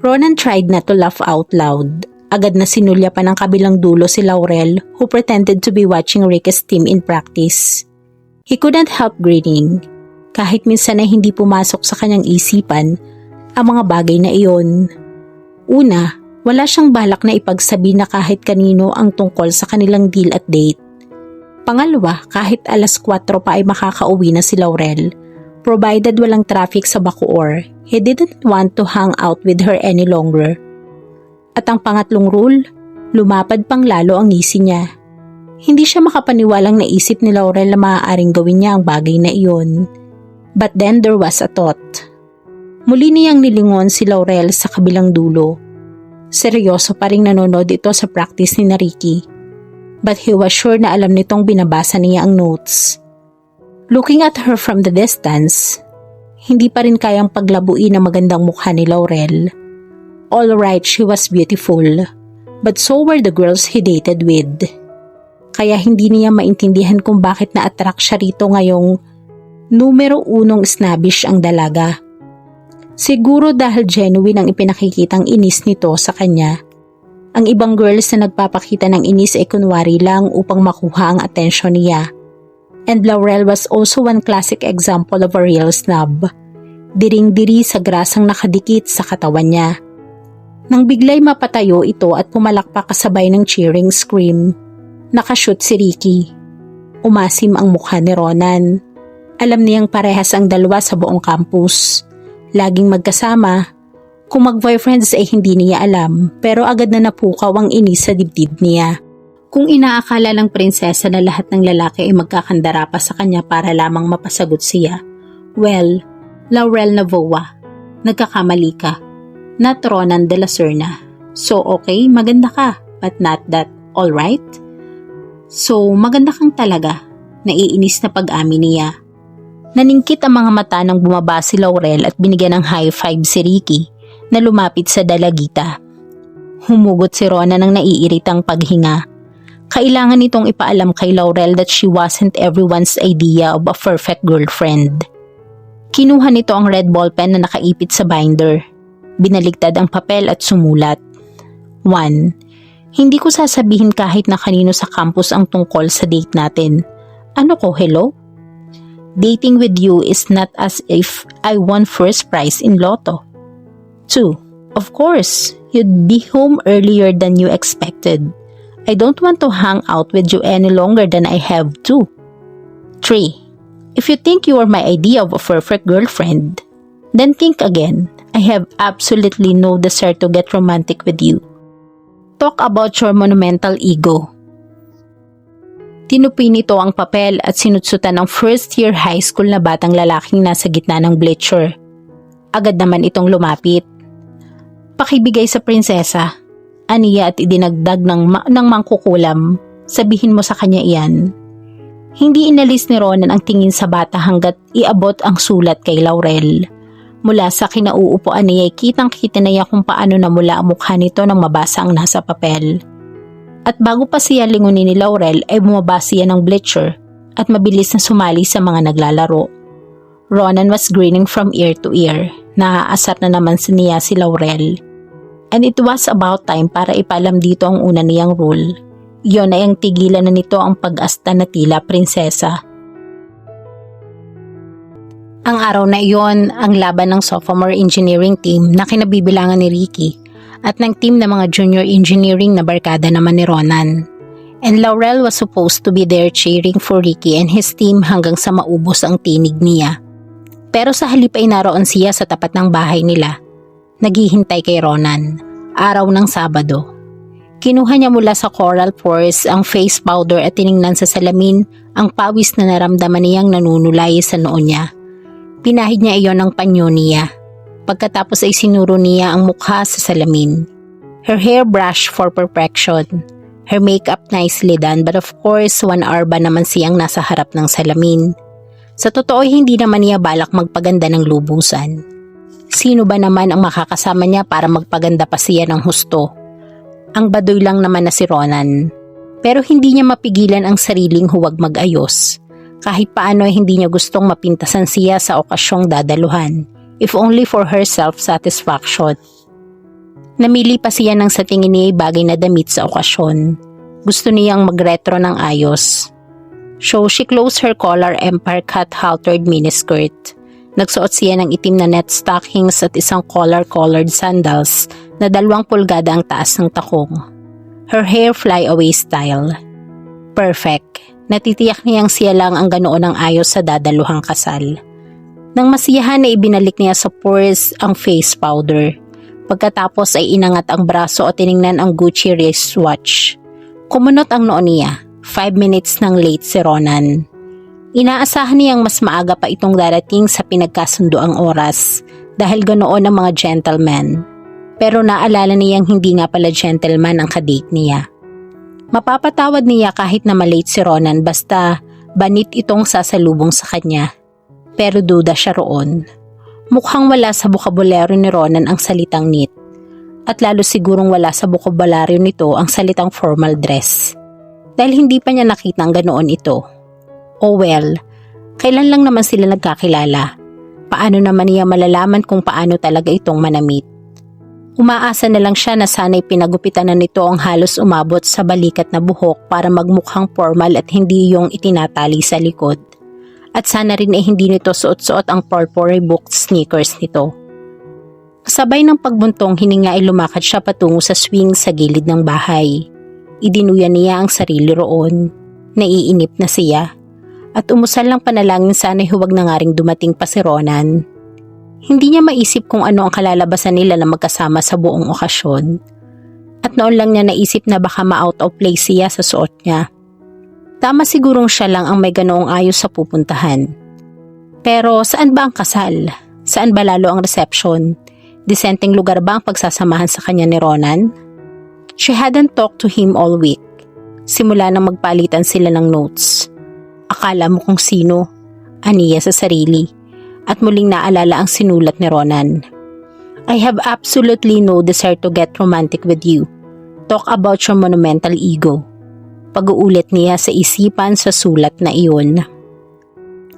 Ronan tried not to laugh out loud. Agad na sinulya pa ng kabilang dulo si Laurel, who pretended to be watching Ricky's team in practice. He couldn't help grinning, kahit minsan ay hindi pumasok sa kanyang isipan ang mga bagay na iyon. Una, wala siyang balak na ipagsabi na kahit kanino ang tungkol sa kanilang deal at date. Pangalawa, kahit alas 4 pa ay makakauwi na si Laurel. Provided walang traffic sa Bacoor, he didn't want to hang out with her any longer. At ang pangatlong rule, lumapad pang lalo ang ngisi niya. Hindi siya makapaniwalang naisip ni Laurel na maaaring gawin niya ang bagay na iyon. But then there was a thought. Muli niyang nilingon si Laurel sa kabilang dulo. Seryoso pa ring nanonood ito sa practice ni Ricky. But he was sure na alam nitong binabasa niya ang notes. Looking at her from the distance, hindi pa rin kayang paglabuin ang magandang mukha ni Laurel. All right, she was beautiful, but so were the girls he dated with. Kaya hindi niya maintindihan kung bakit na-attract siya rito ngayong numero 1 snobbish ang dalaga. Siguro dahil genuine ang ipinakikitang inis nito sa kanya. Ang ibang girls na nagpapakita ng inis ay kunwari lang upang makuha ang atensyon niya. And Laurel was also one classic example of a real snob. Diring-diri sa grasang nakadikit sa katawan niya. Nang biglay mapatayo ito at pumalakpak kasabay ng cheering scream, nakashoot si Ricky. Umasim ang mukha ni Ronan. Alam niyang parehas ang dalawa sa buong campus. Laging magkasama. Kung mag-boyfriends ay hindi niya alam, pero agad na napukaw ang inis sa dibdib niya. Kung inaakala lang prinsesa na lahat ng lalaki ay magkakandara pa sa kanya para lamang mapasagot siya, well, Laurel Navoa, nagkakamali ka. Not Ronan de la Serna. So okay, maganda ka, but not that, alright? So maganda kang talaga, naiinis na pag-amin niya. Naningkit ang mga mata nang bumaba si Laurel at binigyan ng high five si Ricky na lumapit sa dalagita. Humugot si Ronan ng naiiritang paghinga. Kailangan nitong ipaalam kay Laurel that she wasn't everyone's idea of a perfect girlfriend. Kinuha nito ang red ballpen na nakaipit sa binder. Binaligtad ang papel at sumulat. 1. Hindi ko sasabihin kahit na kanino sa campus ang tungkol sa date natin. Ano ko, hello? Dating with you is not as if I won first prize in Lotto. 2. Of course, you'd be home earlier than you expected. I don't want to hang out with you any longer than I have to. 3. If you think you are my idea of a perfect girlfriend, then think again. I have absolutely no desire to get romantic with you. Talk about your monumental ego. Tinupi nito ang papel at sinutsutan ng first year high school na batang lalaking nasa gitna ng bleacher. Agad naman itong lumapit. Pakibigay sa prinsesa, aniya at idinagdag ng mangkukulam. Sabihin mo sa kanya iyan. Hindi inalis ni Ronan ang tingin sa bata hanggat iabot ang sulat kay Laurel. Mula sa kinauupuan niya ay kitang-kita na niya kung paano namula ang mukha nito nang mabasa ang nasa papel. At bago pa siya lingunin ni Laurel ay bumaba siya ng bleacher at mabilis na sumali sa mga naglalaro. Ronan was grinning from ear to ear. Naaasar na naman niya si Laurel. And it was about time para ipaalam dito ang una niyang rule. Iyon ay ang tigilan na nito ang pag-asta na tila prinsesa. Ang araw na iyon, ang laban ng sophomore engineering team na kinabibilangan ni Ricky at ng team ng mga junior engineering na barkada naman ni Ronan. And Laurel was supposed to be there cheering for Ricky and his team hanggang sa maubos ang tinig niya. Pero sa halip ay naroon siya sa tapat ng bahay nila. Naghihintay kay Ronan, araw ng Sabado. Kinuha niya mula sa coral pores ang face powder at tiningnan sa salamin ang pawis na naramdaman niyang nanunulay sa noo niya. Pinahid niya iyon ng panyo niya. Pagkatapos ay sinuro niya ang mukha sa salamin. Her hair brushed for perfection. Her makeup nicely done, but of course 1 hour ba naman siyang nasa harap ng salamin. Sa totoo hindi naman niya balak magpaganda ng lubusan. Sino ba naman ang makakasama niya para magpaganda pa siya ng husto? Ang baduy lang naman na si Ronan. Pero hindi niya mapigilan ang sariling huwag mag-ayos. Kahit paano ay hindi niya gustong mapintasan siya sa okasyong dadaluhan, if only for her self-satisfaction. Namili pa siya ng sa tingin niya bagay na damit sa okasyon. Gusto niyang mag-retro ng ayos. So she closed her collar empire cut haltered miniskirt. Nagsuot siya ng itim na net stockings at isang collar-collared sandals na 2 pulgada ang taas ng takong. Her hair fly-away style. Perfect. Natitiyak niyang siya lang ang ganoon ng ayos sa dadaluhang kasal. Nang masiyahan na ibinalik niya sa pores ang face powder. Pagkatapos ay inangat ang braso at tiningnan ang Gucci wristwatch. Kumunot ang noo niya. 5 minutes nang late si Ronan. Inaasahan niyang mas maaga pa itong darating sa pinagkasundoang oras dahil ganoon ang mga gentlemen. Pero naalala niyang hindi nga pala gentleman ang kadate niya. Mapapatawad niya kahit na malate si Ronan basta banit itong sasalubong sa kanya. Pero duda siya roon. Mukhang wala sa bokabularyo ni Ronan ang salitang neat. At lalo sigurong wala sa bokabularyo nito ang salitang formal dress. Dahil hindi pa niya nakita ang ganoon ito. Oh well, kailan lang naman sila nagkakilala? Paano naman niya malalaman kung paano talaga itong manamit? Umaasa na lang siya na sana'y pinagupitan na nito ang halos umabot sa balikat na buhok para magmukhang formal at hindi yung itinatali sa likod. At sana rin ay hindi nito suot-suot ang purple booked sneakers nito. Kasabay ng pagbuntong hininga ay lumakad siya patungo sa swing sa gilid ng bahay. Idinuya niya ang sarili roon. Naiinip na siya. At umusal lang panalangin sana'y huwag na nga ring dumating pa si Ronan. Hindi niya maisip kung ano ang kalalabasan nila na magkasama sa buong okasyon. At noon lang niya naisip na baka ma-out of place siya sa suot niya. Tama sigurong siya lang ang may ganoong ayos sa pupuntahan. Pero saan ba ang kasal? Saan ba lalo ang reception? Disenteng lugar ba ang pagsasamahan sa kanya ni Ronan? She hadn't talked to him all week. Simula nang magpalitan sila ng notes. Akala mo kung sino? Aniya sa sarili. At muling naalala ang sinulat ni Ronan. I have absolutely no desire to get romantic with you. Talk about your monumental ego. Pag-uulit niya sa isipan sa sulat na iyon.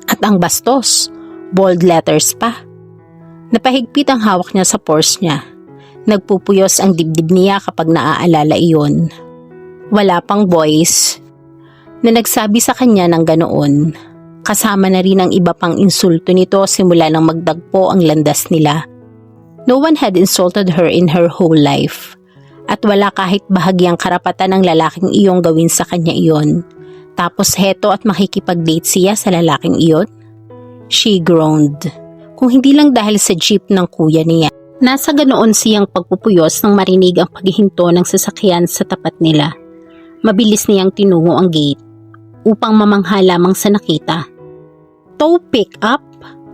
At ang bastos, bold letters pa. Napahigpit ang hawak niya sa purse niya. Nagpupuyos ang dibdib niya kapag naaalala iyon. Wala pang voice na nagsabi sa kanya ng ganoon. Kasama na rin ang iba pang insulto nito simula nang magdagpo ang landas nila. No one had insulted her in her whole life. At wala kahit bahagyang karapatan ng lalaking iyong gawin sa kanya iyon. Tapos heto at makikipag-date siya sa lalaking iyon? She groaned. Kung hindi lang dahil sa jeep ng kuya niya. Nasa ganoon siyang pagpupuyos nang marinig ang paghihinto ng sasakyan sa tapat nila. Mabilis niyang tinungo ang gate upang mamangha lamang sa nakita. Tow pick up?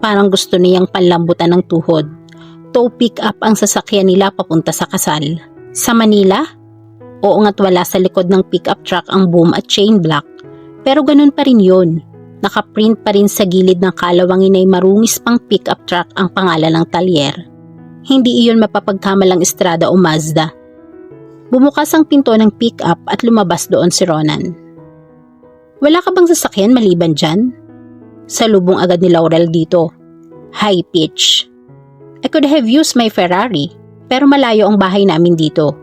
Parang gusto niyang panlambutan ng tuhod. Tow pick up ang sasakyan nila papunta sa kasal. Sa Manila? Oo nga't wala sa likod ng pickup truck ang boom at chain block. Pero ganun pa rin yun. Nakaprint pa rin sa gilid ng kalawangin ay marungis pang pickup truck ang pangalan ng talyer. Hindi iyon mapapagkamalang Estrada o Mazda. Bumukas ang pinto ng pickup at lumabas doon si Ronan. Wala ka bang sasakyan maliban dyan? Salubong agad ni Laurel dito. High pitch. I could have used my Ferrari. Pero malayo ang bahay namin dito.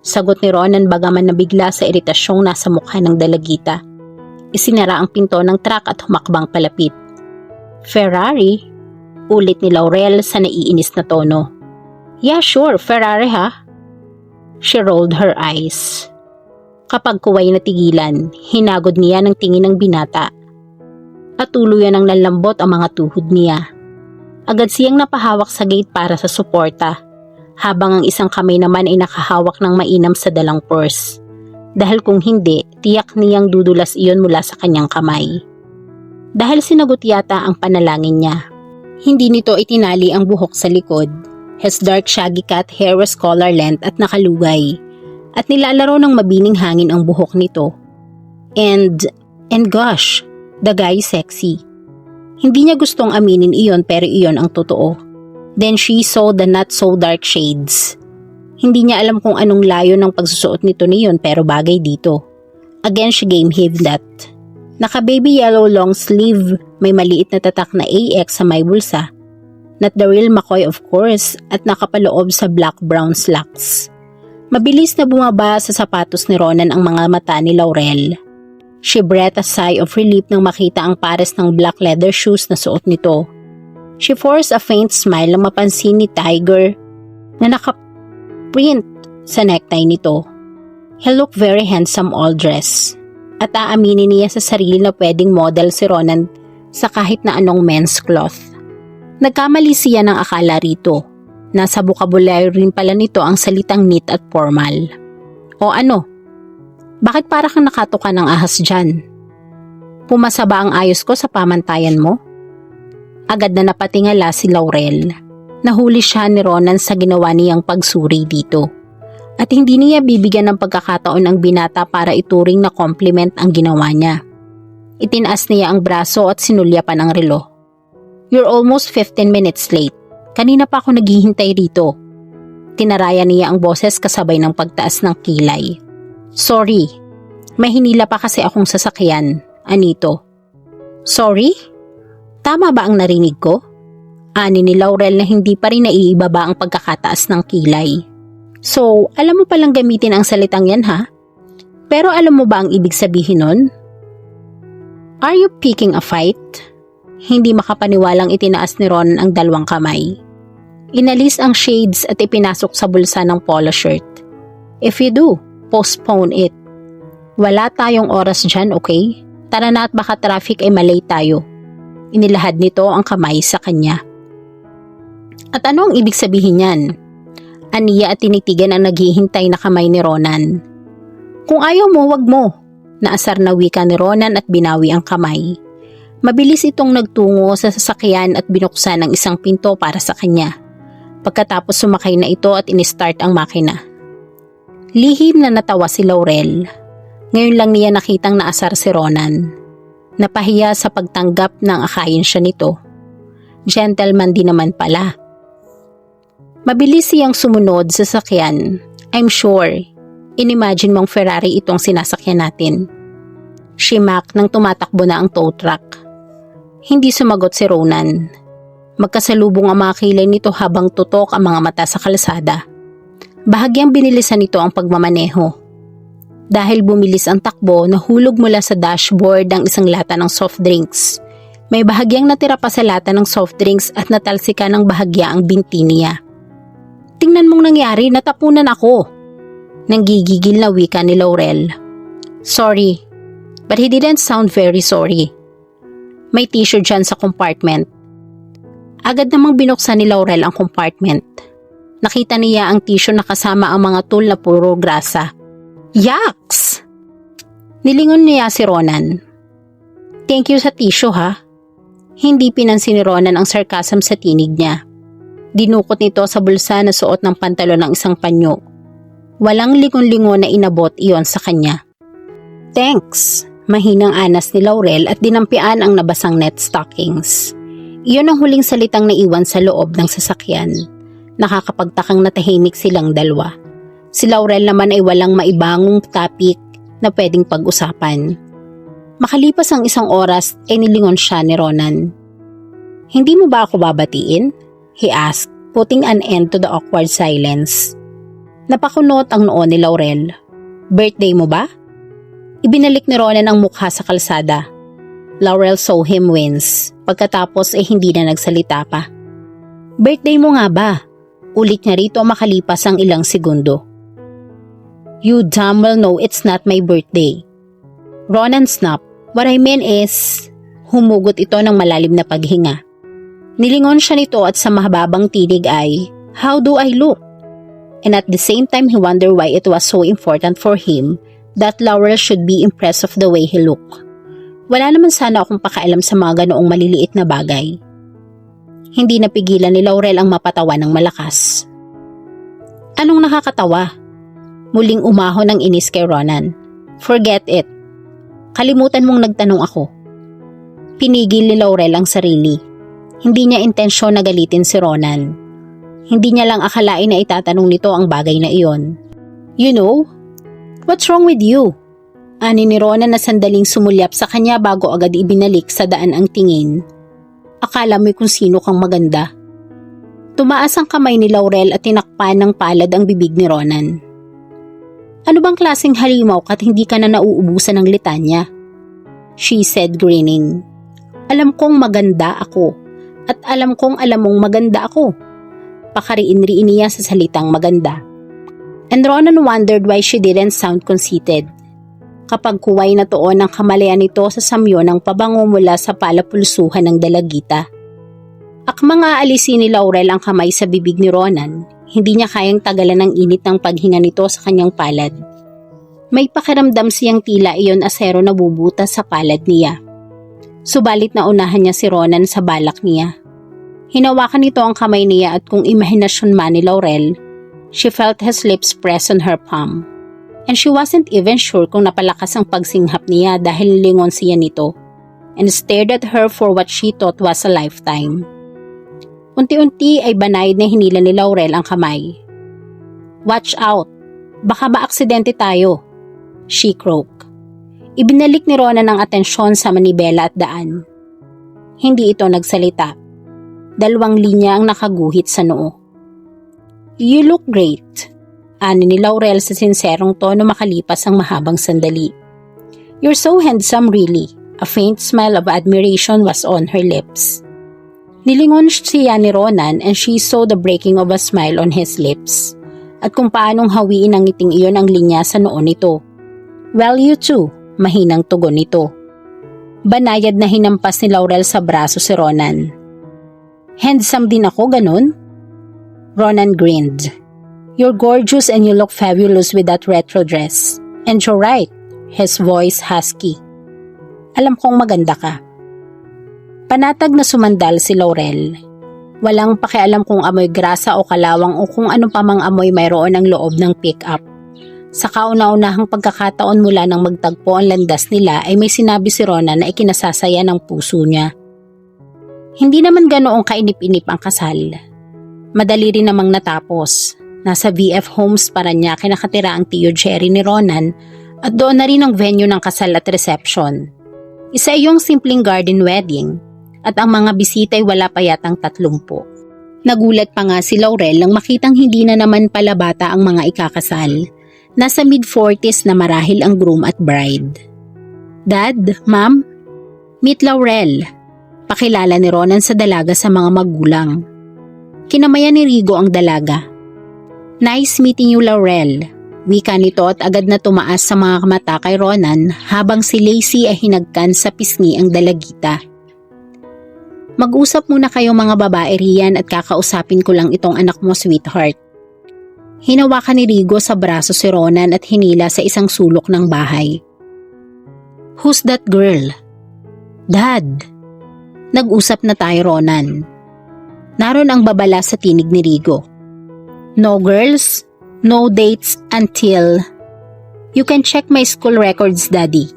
Sagot ni Ronan bagaman nabigla sa iritasyong nasa mukha ng dalagita. Isinara ang pinto ng truck at humakbang palapit. Ferrari? Ulit ni Laurel sa naiinis na tono. Yeah, sure, Ferrari ha? She rolled her eyes. Kapag kuway natigilan, hinagod niya ng tingin ng binata. At tuluyan ang nanlambot ang mga tuhod niya. Agad siyang napahawak sa gate para sa suporta. habang ang isang kamay naman ay nakahawak ng mainam sa dalang purse. Dahil kung hindi, tiyak niyang dudulas iyon mula sa kanyang kamay. Dahil sinagot yata ang panalangin niya. Hindi nito itinali ang buhok sa likod. His dark shaggy cat hair was collar length at nakalugay. At nilalaro ng mabining hangin ang buhok nito. And gosh, the guy is sexy. Hindi niya gustong aminin iyon pero iyon ang totoo. Then she saw the not so dark shades. Hindi niya alam kung anong layo ng pagsusuot nito niyon pero bagay dito. Again she gave him that. Naka baby yellow long sleeve, may maliit na tatak na AX sa may bulsa. Not the real McCoy of course at nakapaloob sa black-brown slacks. Mabilis na bumaba sa sapatos ni Ronan ang mga mata ni Laurel. She breathed a sigh of relief nang makita ang pares ng black leather shoes na suot nito. She forced a faint smile nang mapansin ni Tiger na nakaprint sa necktie nito. He looked very handsome all dress. At aaminin niya sa sarili na pwedeng model si Ronan sa kahit na anong men's cloth. Nagkamali siya ng akala rito. Nasa vocabulary rin pala nito ang salitang neat at formal. O ano? Bakit para kang nakatuka ng ahas dyan? Pumasa ba ang ayos ko sa pamantayan mo? Agad na napatingala si Laurel. Nahuli siya ni Ronan sa ginawa niyang pagsuri dito. At hindi niya bibigyan ng pagkakataon ang binata para ituring na compliment ang ginawa niya. Itinaas niya ang braso at sinulyapan ang relo. You're almost 15 minutes late. Kanina pa ako naghihintay rito. Tinaraya niya ang boses kasabay ng pagtaas ng kilay. Sorry, may hinila pa kasi akong sasakyan, Anito. Sorry? Tama ba ang narinig ko? Ani ni Laurel na hindi pa rin naiibaba ang pagkakataas ng kilay. So, alam mo palang gamitin ang salitang yan ha? Pero alam mo ba ang ibig sabihin nun? Are you picking a fight? Hindi makapaniwalang itinaas ni Ron ang dalawang kamay. Inalis ang shades at ipinasok sa bulsa ng polo shirt. If you do, postpone it. Wala tayong oras dyan, okay? Tara na at baka traffic ay malay tayo. Inilahad nito ang kamay sa kanya. At ano ang ibig sabihin yan? Aniya at tinitigan ang naghihintay na kamay ni Ronan. Kung ayaw mo, wag mo. Naasar na wika ni Ronan at binawi ang kamay. Mabilis itong nagtungo sa sasakyan at binuksan ang isang pinto para sa kanya. Pagkatapos sumakay na ito at inistart ang makina. Lihim na natawa si Laurel. Ngayon lang niya nakitang naasar si Ronan. Napahiya sa pagtanggap ng akayin siya nito. Gentleman din naman pala. Mabilis siyang sumunod sa sasakyan. I'm sure, inimagine mong Ferrari itong sinasakyan natin. Shimak nang tumatakbo na ang tow truck. Hindi sumagot si Ronan. Magkasalubong ang mga kilay nito habang tutok ang mga mata sa kalsada. Bahagyang binilisan nito ang pagmamaneho. Dahil bumilis ang takbo, nahulog mula sa dashboard ang isang lata ng soft drinks. May bahagyang natira pa sa lata ng soft drinks at natalsika ng bahagya ang binti niya. Tingnan mong nangyari, natapunan ako. Nanggigigil na wika ni Laurel. Sorry, but he didn't sound very sorry. May tissue dyan sa compartment. Agad namang binuksan ni Laurel ang compartment. Nakita niya ang tissue na kasama ang mga tool na puro grasa. Yaks! Nilingon niya si Ronan. Thank you sa tissue ha. Hindi pinansin ni Ronan ang sarcasm sa tinig niya. Dinukot nito sa bulsa na suot ng pantalon ng isang panyo. Walang lingon-lingon na inabot iyon sa kanya. Thanks! Mahinang anas ni Laurel at dinampian ang nabasang net stockings. Iyon ang huling salitang naiwan sa loob ng sasakyan. Nakakapagtakang natahimik silang dalawa. Si Laurel naman ay walang maibangong topic na pwedeng pag-usapan. Makalipas ang isang oras ay nilingon siya ni Ronan. Hindi mo ba ako babatiin? He asked, putting an end to the awkward silence. Napakunot ang noo ni Laurel. Birthday mo ba? Ibinalik ni Ronan ang mukha sa kalsada. Laurel saw him wince. Pagkatapos ay hindi na nagsalita pa. Birthday mo nga ba? Ulit niya rito makalipas ang ilang segundo. You damn well know it's not my birthday. Ronan snapped. What I mean is, humugot ito ng malalim na paghinga. Nilingon siya nito at sa mahababang tinig ay, how do I look? And at the same time, he wondered why it was so important for him that Laurel should be impressed of the way he looked. Wala naman sana akong pakialam sa mga ganoong maliliit na bagay. Hindi napigilan ni Laurel ang mapatawa ng malakas. Anong nakakatawa? Muling umahon ng inis kay Ronan. Forget it. Kalimutan mong nagtanong ako. Pinigil ni Laurel ang sarili. Hindi niya intensyon na galitin si Ronan. Hindi niya lang akalain na itatanong nito ang bagay na iyon. You know, what's wrong with you? Ani ni Ronan na sandaling sumulyap sa kanya bago agad ibinalik sa daan ang tingin. Akala mo'y kung sino kang maganda. Tumaas ang kamay ni Laurel at tinakpan ng palad ang bibig ni Ronan. Ano bang klaseng halimaw ka't hindi ka na nauubusan ng litanya? She said grinning. Alam kong maganda ako at alam kong alam mong maganda ako. Pakariin-riin niya sa salitang maganda. And Ronan wondered why she didn't sound conceited. Kapag kuway na tuon ang kamalayan nito sa samyo ng pabango mula sa palapulsuhan ng dalagita. Akmang aalisin ni Laurel ang kamay sa bibig ni Ronan, hindi niya kayang tagalan ng init ng paghinga nito sa kanyang palad. May pakiramdam siyang tila iyon asero na bubutas sa palad niya. Subalit naunahan niya si Ronan sa balak niya. Hinawakan nito ang kamay niya at kung imahinasyon man ni Laurel, she felt his lips press on her palm. And she wasn't even sure kung napalakas ang pagsinghap niya dahil lingon siya nito and stared at her for what she thought was a lifetime. Unti-unti ay banayad na hinila ni Laurel ang kamay. Watch out! Baka maaksidente tayo, she croaked. Ibinalik ni Ronan ang atensyon sa manibela at daan. Hindi ito nagsalita. 2 linya ang nakaguhit sa noo. You look great, ani ni Laurel sa sinserong tono makalipas ang mahabang sandali. You're so handsome really. A faint smile of admiration was on her lips. Nilingon siya ni Ronan and she saw the breaking of a smile on his lips. At kung paanong hawiin ng ngiting iyon ang linya sa noo nito. Well, you too, mahinang tugon nito. Banayad na hinampas ni Laurel sa braso si Ronan. Handsome din ako, ganun? Ronan grinned. You're gorgeous and you look fabulous with that retro dress. And you're right, his voice husky. Alam kong maganda ka. Panatag na sumandal si Laurel. Walang pakialam kung amoy grasa o kalawang o kung anong pamang amoy mayroon ang loob ng pick-up. Sa kauna-unahang pagkakataon mula nang magtagpo ang landas nila ay may sinabi si Ronan na ikinasasaya ng puso niya. Hindi naman ganoong kainip-inip ang kasal. Madali rin namang natapos. Nasa VF Homes Parañaque nakatira ang tiyo Jerry ni Ronan at doon na rin ang venue ng kasal at reception. Isa iyong simpleng garden wedding at ang mga bisita ay wala pa yatang 30. Nagulat pa nga si Laurel nang makitang hindi na naman pala bata ang mga ikakasal. Nasa mid-40s na marahil ang groom at bride. Dad, Ma'am, meet Laurel. Pakilala ni Ronan sa dalaga sa mga magulang. Kinamayan ni Rigo ang dalaga. Nice meeting you, Laurel. Wika nito at agad na tumaas sa mga mata kay Ronan habang si Lacey ay hinagkan sa pisngi ang dalagita. Mag-usap muna kayo mga babae riyan at kakausapin ko lang itong anak mo, sweetheart. Hinawakan ni Rigo sa braso si Ronan at hinila sa isang sulok ng bahay. Who's that girl? Dad. Nag-usap na tayo, Ronan. Naroon ang babala sa tinig ni Rigo. No girls, no dates until... You can check my school records, Daddy.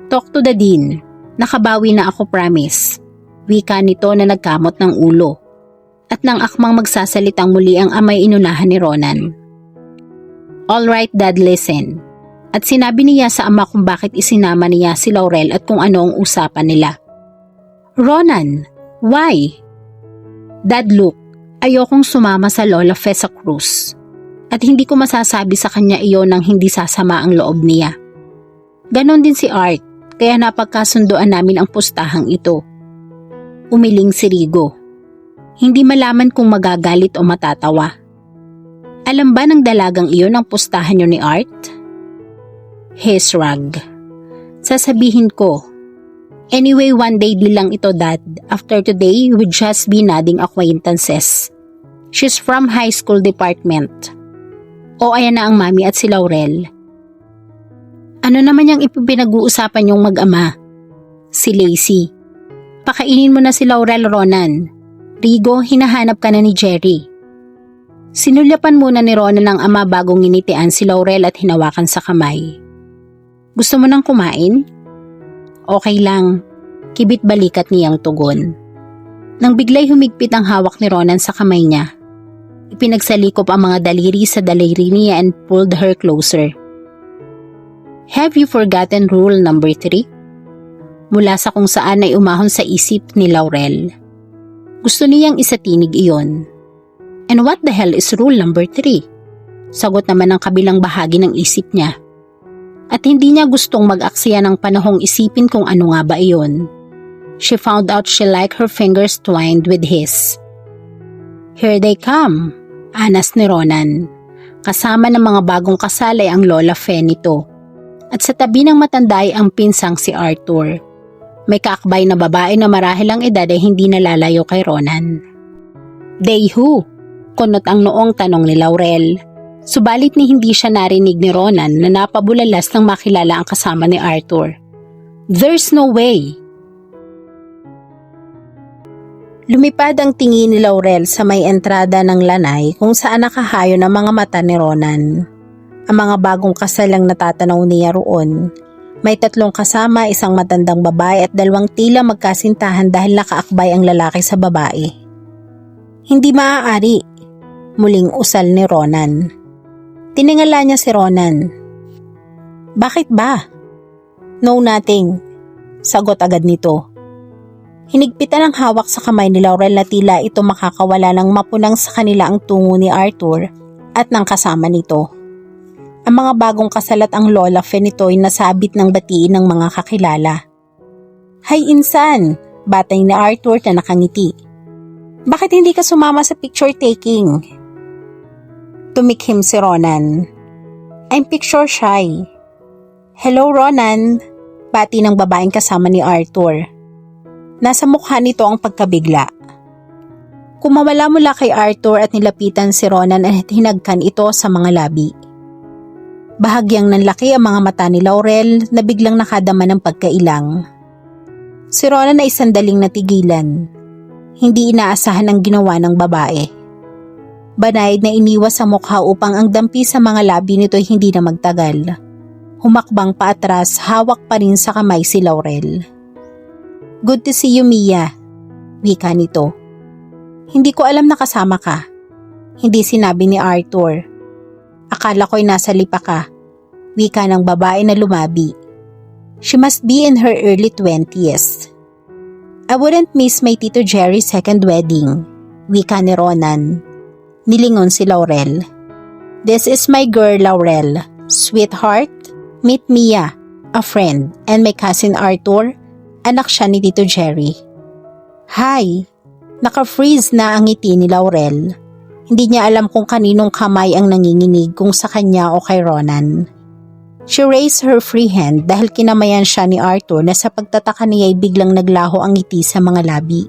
Talk to the dean. Nakabawi na ako, promise. Wika nito na nagkamot ng ulo. At nang akmang magsasalitang muli ang amay inunahan ni Ronan. Alright, Dad, listen. At sinabi niya sa ama kung bakit isinama niya si Laurel at kung ano ang usapan nila. Ronan, why? Dad, look, ayokong sumama sa Lola Fe sa Cruz. At hindi ko masasabi sa kanya iyon nang hindi sasama ang loob niya. Ganon din si Art, kaya napagkasundoan namin ang pustahang ito. Umiling si Rigo. Hindi malaman kung magagalit o matatawa. Alam ba ng dalagang iyon ang pustahan niyo ni Art? His rug. Sasabihin ko, anyway, one day deal lang ito, Dad. After today, we'd just be nodding acquaintances. She's from high school department. O ayan na ang mami at si Laurel. Ano naman yung ipinag-uusapan yung mag-ama? Si Lacey. Pakainin mo na si Laurel, Ronan. Rigo, hinahanap ka na ni Jerry. Sinulyapan muna ni Ronan ang ama bago nginitian si Laurel at hinawakan sa kamay. Gusto mo nang kumain? Okay lang. Kibit balikat niyang tugon. Nang biglay humigpit ang hawak ni Ronan sa kamay niya, ipinagsalikop ang mga daliri sa daliri niya and pulled her closer. Have you forgotten rule number 3? Mula sa kung saan ay umahon sa isip ni Laurel. Gusto niyang isatinig iyon. And what the hell is rule number 3? Sagot naman ang kabilang bahagi ng isip niya. At hindi niya gustong mag-aksaya ng panahong isipin kung ano nga ba iyon. She found out she liked her fingers twined with his. Here they come, anas ni Ronan. Kasama ng mga bagong kasal ay ang Lola Fe nito. At sa tabi ng matanda ay ang pinsang si Arthur. May kaakbay na babae na marahil ang edad ay hindi nalalayo kay Ronan. They who? Kunot ang noong tanong ni Laurel. Subalit ni hindi siya narinig ni Ronan na napabulalas nang makilala ang kasama ni Arthur. There's no way. Lumipad ang tingin ni Laurel sa may entrada ng lanay kung saan nakahayo ng mga mata ni Ronan. Ang mga bagong kasal ang natatanaw niya roon. May 3 kasama, isang matandang babae at 2 tila magkasintahan dahil nakaakbay ang lalaki sa babae. Hindi maaari, muling usal ni Ronan. Tiningala niya si Ronan. Bakit ba? No, nothing, sagot agad nito. Hinigpitan ang hawak sa kamay ni Laurel na tila ito makakawala ng mapunang sa kanila ang tungo ni Arthur at ng kasama nito. Ang mga bagong kasal at ang Lola Fe nito ay nasabit ng batiin ng mga kakilala. Hay insan, batay ni Arthur na nakangiti. Bakit hindi ka sumama sa picture taking? Tumikhim si Ronan. I'm picture shy. Hello Ronan, bati ng babaeng kasama ni Arthur. Nasa mukha nito ang pagkabigla. Kumawala mula kay Arthur at nilapitan si Ronan at hinagkan ito sa mga labi. Bahagyang nanlaki ang mga mata ni Laurel na biglang nakadama ng pagkailang. Si Ronan ay sandaling natigilan. Hindi inaasahan ang ginawa ng babae. Banayad na iniwas ang mukha upang ang dampi sa mga labi nito ay hindi na magtagal. Humakbang paatras, hawak pa rin sa kamay si Laurel. Good to see you, Mia, wika nito. Hindi ko alam na kasama ka. Hindi sinabi ni Arthur. Akala ko'y nasa lipa ka, wika ng babae na lumabi. She must be in her early 20s. I wouldn't miss my Tito Jerry's second wedding, wika ni Ronan. Nilingon si Laurel. This is my girl Laurel, sweetheart, meet Mia, a friend, and my cousin Arthur, anak siya ni Tito Jerry. Hi, naka-freeze na ang ngiti ni Laurel. Hindi niya alam kung kaninong kamay ang nanginginig, kung sa kanya o kay Ronan. She raised her free hand dahil kinamayan siya ni Arthur na sa pagtataka niya ay biglang naglaho ang ngiti sa mga labi.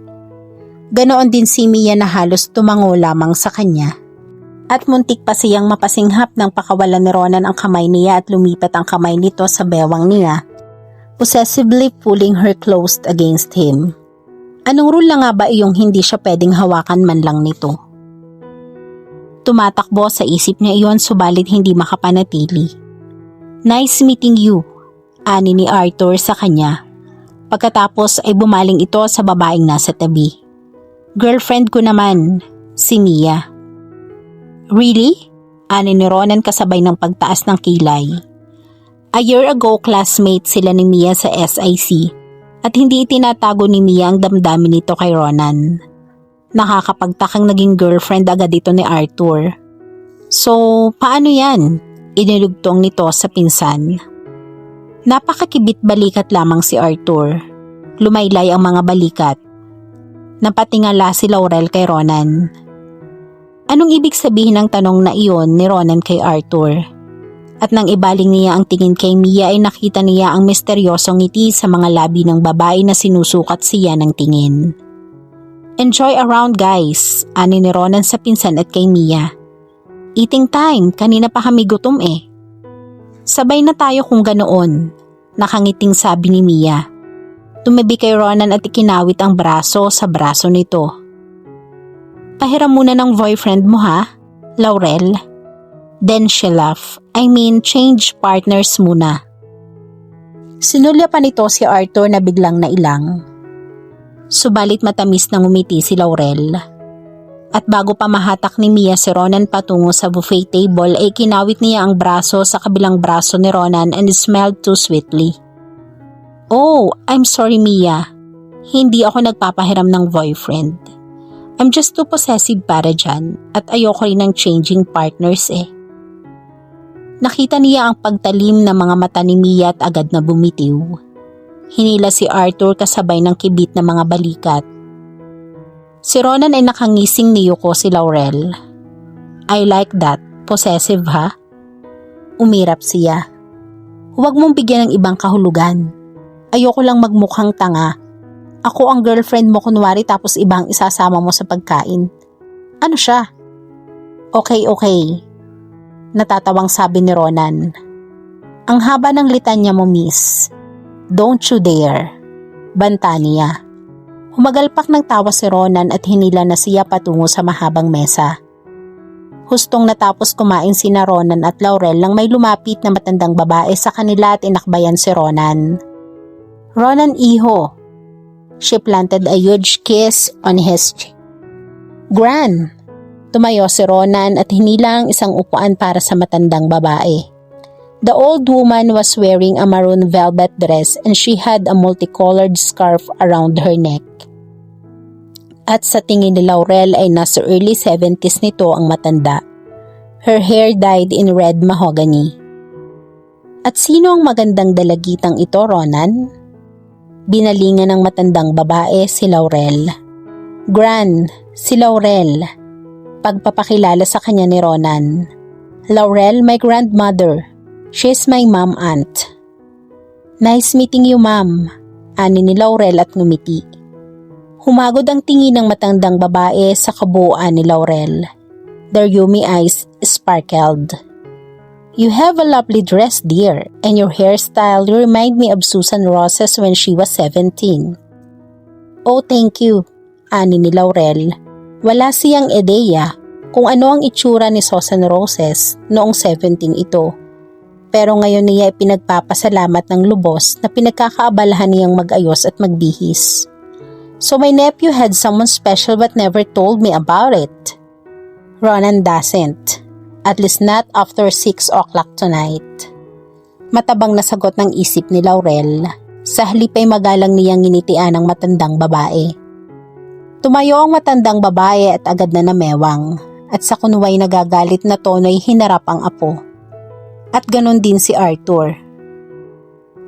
Ganoon din si Mia na halos tumango lamang sa kanya. At muntik pa siyang mapasinghap nang pakawalan ni Ronan ang kamay niya at lumipat ang kamay nito sa bewang niya, possessively pulling her close against him. Anong rule na nga ba iyong hindi siya pwedeng hawakan man lang nito? Tumatakbo sa isip niya iyon subalit hindi makapanatili. Nice meeting you, ani ni Arthur sa kanya. Pagkatapos ay bumaling ito sa babaeng nasa tabi. Girlfriend ko naman, si Mia. Really? Ani ni Ronan kasabay ng pagtaas ng kilay. A year ago classmate sila ni Mia sa SIC at hindi itinatago ni Mia ang damdamin nito kay Ronan. Nakakapagtakang naging girlfriend agad ito ni Arthur. So, paano yan? Inilugtong nito sa pinsan. Napakakibit balikat lamang si Arthur. Lumaylay ang mga balikat. Napatingala si Laurel kay Ronan. Anong ibig sabihin ng tanong na iyon ni Ronan kay Arthur? At nang ibaling niya ang tingin kay Mia ay nakita niya ang misteryosong ngiti sa mga labi ng babae na sinusukat siya ng tingin. Enjoy around guys, ani ni Ronan sa pinsan at kay Mia. Eating time, kanina pa kami gutom eh. Sabay na tayo kung ganoon, nakangiting sabi ni Mia. Tumabi kay Ronan at ikinawit ang braso sa braso nito. Pahiram muna ng boyfriend mo ha, Laurel. Then she laughed. Change partners muna. Sinulya pa nito si Arthur na biglang nailang. Subalit matamis na ngumiti si Laurel. At bago pa mahatak ni Mia si Ronan patungo sa buffet table ay kinawit niya ang braso sa kabilang braso ni Ronan and smiled too sweetly. Oh, I'm sorry Mia. Hindi ako nagpapahiram ng boyfriend. I'm just too possessive para dyan at ayoko rin ng changing partners eh. Nakita niya ang pagtalim ng mga mata ni Mia at agad na bumitiw. Hinila si Arthur kasabay ng kibit na mga balikat. Si Ronan ay nakangising niyuko si Laurel. I like that. Possessive ha? Umirap siya. Huwag mong bigyan ng ibang kahulugan. Ayoko lang magmukhang tanga. Ako ang girlfriend mo kunwari tapos ibang isasama mo sa pagkain. Ano siya? Okay. Natatawang sabi ni Ronan. Ang haba ng litanya mo miss. Don't you dare. Banta niya. Humagalpak ng tawa si Ronan at hinila na siya patungo sa mahabang mesa. Hustong natapos kumain sina Ronan at Laurel nang may lumapit na matandang babae sa kanila at inakbayan si Ronan. Ronan iho. She planted a huge kiss on his cheek. Gran! Tumayo si Ronan at hinila ang isang upuan para sa matandang babae. The old woman was wearing a maroon velvet dress and she had a multicolored scarf around her neck. At sa tingin ni Laurel ay nasa early 70s nito ang matanda. Her hair dyed in red mahogany. At sino ang magandang dalagitang ito, Ronan? Binalingan ng matandang babae si Laurel. Gran, si Laurel. Pagpapakilala sa kanya ni Ronan. Laurel, my grandmother. She's my mom aunt. Nice meeting you, ma'am. Ani ni Laurel at ngumiti. Humagod ang tingin ng matandang babae sa kabuuan ni Laurel. Their yummy eyes sparkled. You have a lovely dress, dear, and your hairstyle remind me of Susan Roses when she was 17. Oh, thank you, ani ni Laurel. Wala siyang ideya kung ano ang itsura ni Susan Roses noong 17 ito. Pero ngayon niya ipinagpapasalamat ng lubos na pinagkakaabalahan niyang mag-ayos at magbihis. So my nephew had someone special but never told me about it. Ronan doesn't. At least not after 6 o'clock tonight. Matabang na sagot ng isip ni Laurel. Sa halip ay magalang niyang nginitian ang matandang babae. Tumayo ang matandang babae at agad na namewang. At sa kunway nagagalit na tono ay hinarap ang apo. At ganon din si Arthur.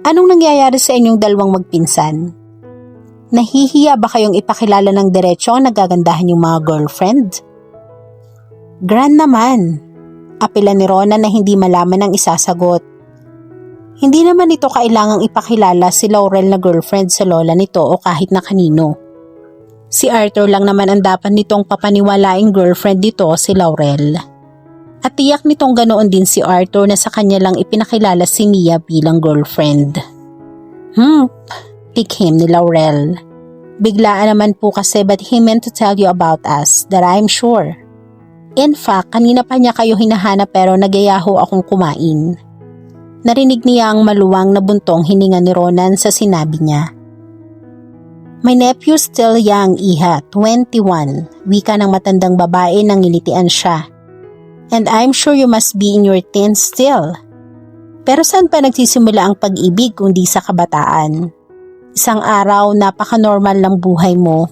Anong nangyayari sa inyong dalawang magpinsan? Nahihiya ba kayong ipakilala ng diretsyo ang nagagandahan yung mga girlfriend? Gran naman. Apela ni Ronan na hindi malaman ang isasagot. Hindi naman ito kailangang ipakilala si Laurel na girlfriend sa lola nito o kahit na kanino. Si Arthur lang naman ang dapat nitong papaniwalaing girlfriend dito si Laurel. At tiyak nitong ganoon din si Arthur na sa kanya lang ipinakilala si Mia bilang girlfriend. Tikhim ni Laurel. Biglaan naman po kasi but he meant to tell you about us, that I'm sure. In fact, kanina pa niya kayo hinahanap pero nagayaho akong kumain. Narinig niya ang maluwang na buntong hininga ni Ronan sa sinabi niya. My nephew's still young, Iha, 21. Wika ng matandang babae nang ngilitian siya. And I'm sure you must be in your teens still. Pero saan pa nagsisimula ang pag-ibig kundi sa kabataan? Isang araw, napaka-normal lang buhay mo.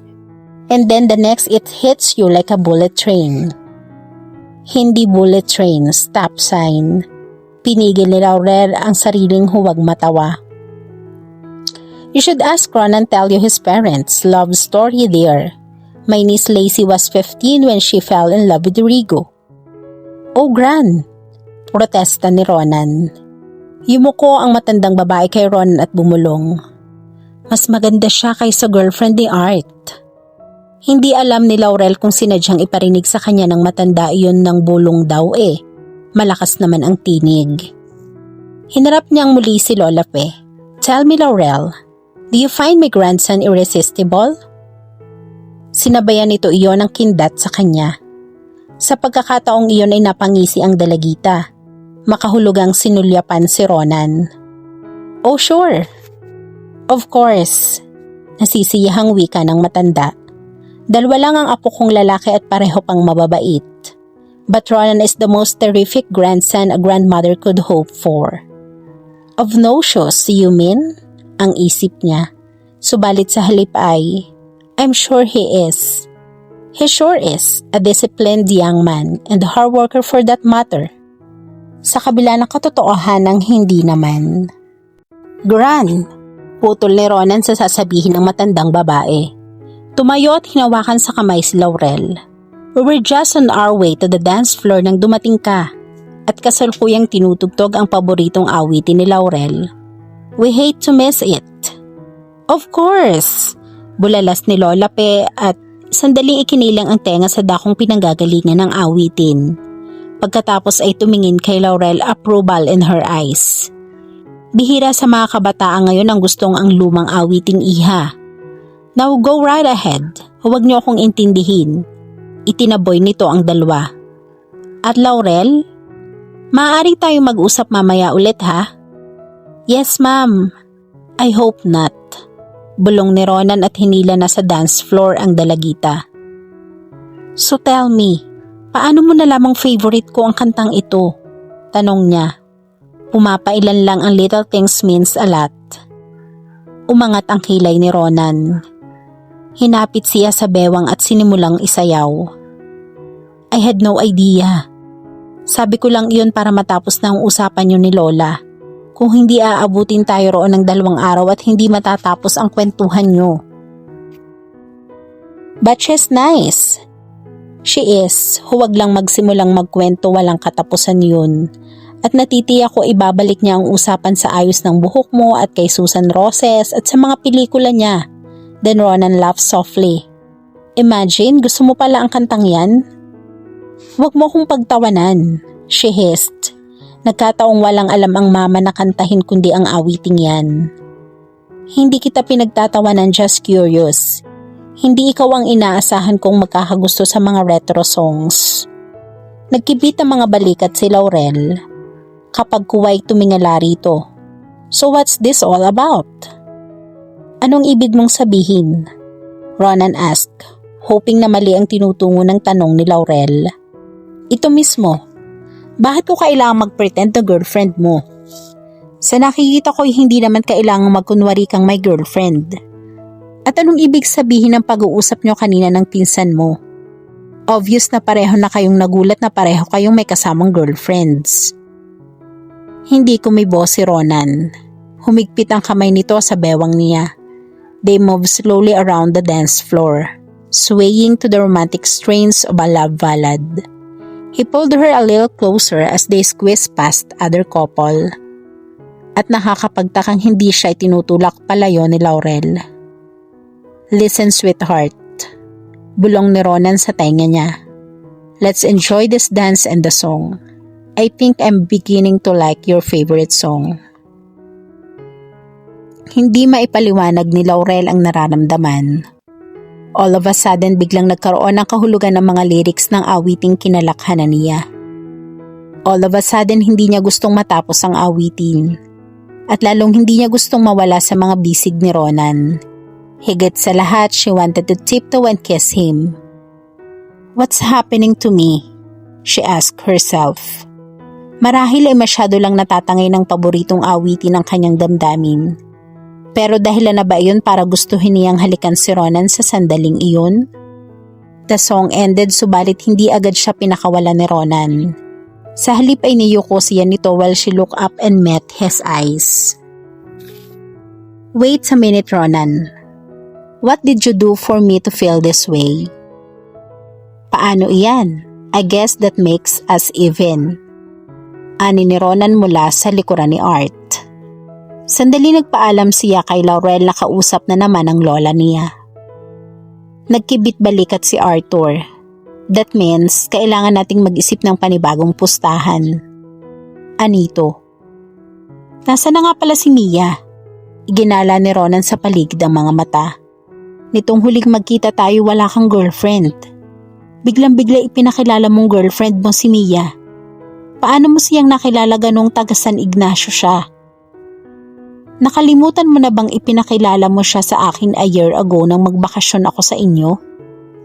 And then the next, it hits you like a bullet train. Hindi bullet train, stop sign. Pinigil ni Laurel ang sariling huwag matawa. You should ask Ron and tell you his parents' love story there. My niece Lacey was 15 when she fell in love with Rigo. Oh, Gran! Protesta ni Ronan. Yumuko ang matandang babae kay Ronan at bumulong. Mas maganda siya kaysa girlfriend ni Art. Hindi alam ni Laurel kung sinadyang iparinig sa kanya ng matanda iyon ng bulong daw Malakas naman ang tinig. Hinarap niyang muli si Lola Pe. Tell me, Laurel, do you find my grandson irresistible? Sinabayan nito iyon ng kindat sa kanya. Sa pagkakataong iyon ay napangisi ang dalagita. Makahulugang sinulyapan si Ronan. Oh sure. Of course. Nasisiyahang wika ng matanda. Dalawa lang ang apo kong lalaki at pareho pang mababait. But Ronan is the most terrific grandson a grandmother could hope for. Of no shoes, you mean? Ang isip niya. Subalit sa halip ay, I'm sure he is. He sure is a disciplined young man and a hard worker for that matter. Sa kabila ng katotohanan ng hindi naman. Gran, putol ni Ronan sa sasabihin ng matandang babae. Tumayo at hinawakan sa kamay si Laurel. We were just on our way to the dance floor nang dumating ka at kasalukuyang tinutugtog ang paboritong awitin ni Laurel. We hate to miss it. Of course! Bulalas ni Lola Pe at sandaling ikinilang ang tenga sa dakong pinanggagalingan ng awitin. Pagkatapos ay tumingin kay Laurel, approval in her eyes. Bihira sa mga kabataan ngayon ang gustong ang lumang awitin, iha. Now go right ahead. Huwag niyo akong intindihin. Itinaboy nito ang dalawa. At Laurel, maaari tayong mag-usap mamaya ulit ha? Yes ma'am. I hope not. Bulong ni Ronan at hinila na sa dance floor ang dalagita. So tell me, paano mo nalamang favorite ko ang kantang ito? Tanong niya. Pumapailan lang ang little things means a lot. Umangat ang kilay ni Ronan. Hinapit siya sa bewang at sinimulang isayaw. I had no idea. Sabi ko lang iyon para matapos na ang usapan niyo ni Lola. Kung hindi aabutin tayo roon ng 2 araw at hindi matatapos ang kwentuhan niyo. But she's nice. She is. Huwag lang magsimulang magkwento, walang katapusan yun. At natitiyak ko ibabalik niya ang usapan sa ayos ng buhok mo at kay Susan Roses at sa mga pelikula niya. Then Ronan laughed softly. Imagine, gusto mo pala ang kantang yan? Huwag mo akong pagtawanan, she hissed. Nagkataong walang alam ang mama na kantahin kundi ang awiting yan. Hindi kita pinagtatawanan, just curious. Hindi ikaw ang inaasahan kong magkakagusto sa mga retro songs. Nagkibit ang mga balikat si Laurel. Kapag kuway tumingala rito. So what's this all about? Anong ibig mong sabihin? Ronan asked, hoping na mali ang tinutungo ng tanong ni Laurel. Ito mismo. Bakit ko kailangang mag-pretend na girlfriend mo? Sa nakikita ko'y hindi naman kailangang magkunwari kang my girlfriend. At anong ibig sabihin ng pag-uusap nyo kanina ng pinsan mo? Obvious na pareho na kayong nagulat na pareho kayong may kasamang girlfriends. Hindi kumibo si Ronan. Humigpit ang kamay nito sa bewang niya. They moved slowly around the dance floor, swaying to the romantic strains of a love ballad. He pulled her a little closer as they squeezed past other couple. At nakakapagtakang hindi siya itinutulak palayo ni Laurel. Listen, sweetheart. Bulong ni Ronan sa tenga niya. Let's enjoy this dance and the song. I think I'm beginning to like your favorite song. Hindi maipaliwanag ni Laurel ang nararamdaman. All of a sudden biglang nagkaroon ng kahulugan ng mga lyrics ng awiting kinalakhanan niya. All of a sudden hindi niya gustong matapos ang awitin. At lalong hindi niya gustong mawala sa mga bisig ni Ronan. Higit sa lahat, she wanted to tiptoe and kiss him. What's happening to me? She asked herself. Marahil ay masyado lang natatangay ng paboritong awitin ng kanyang damdamin. Pero dahilan na ba iyon para gustuhin niyang halikan si Ronan sa sandaling iyon? The song ended subalit hindi agad siya pinakawalan ni Ronan. Sa halip ay niyuko siya nito while she looked up and met his eyes. Wait a minute, Ronan. What did you do for me to feel this way? Paano iyan? I guess that makes us even. Ani ni Ronan mula sa likuran ni Art. Sandali nagpaalam siya kay Laurel na kausap na naman ang lola niya. Nagkibit balikat si Arthur. That means, kailangan nating mag-isip ng panibagong pustahan. Anito. Nasaan na nga pala si Mia? Iginala ni Ronan sa paligid ang mga mata. Nitong huling magkita tayo wala kang girlfriend. Biglang-bigla ipinakilala mong girlfriend mo si Mia. Paano mo siyang nakilala ganong taga San Ignacio siya? Nakalimutan mo na bang ipinakilala mo siya sa akin a year ago nang magbakasyon ako sa inyo?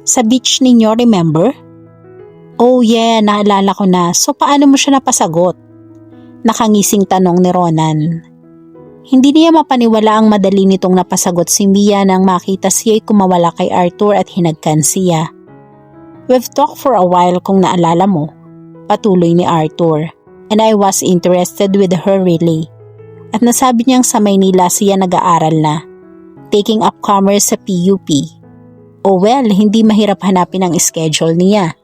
Sa beach ninyo, remember? Oh yeah, naalala ko na. So paano mo siya napasagot? Nakangising tanong ni Ronan. Hindi niya mapaniwala ang madali nitong napasagot si Mia nang makita siya'y kumawala kay Arthur at hinagkan siya. We've talked for a while kung naalala mo, patuloy ni Arthur, and I was interested with her really. At nasabi niyang sa Maynila siya nag-aaral na, taking up commerce sa PUP. Oh well, hindi mahirap hanapin ang schedule niya.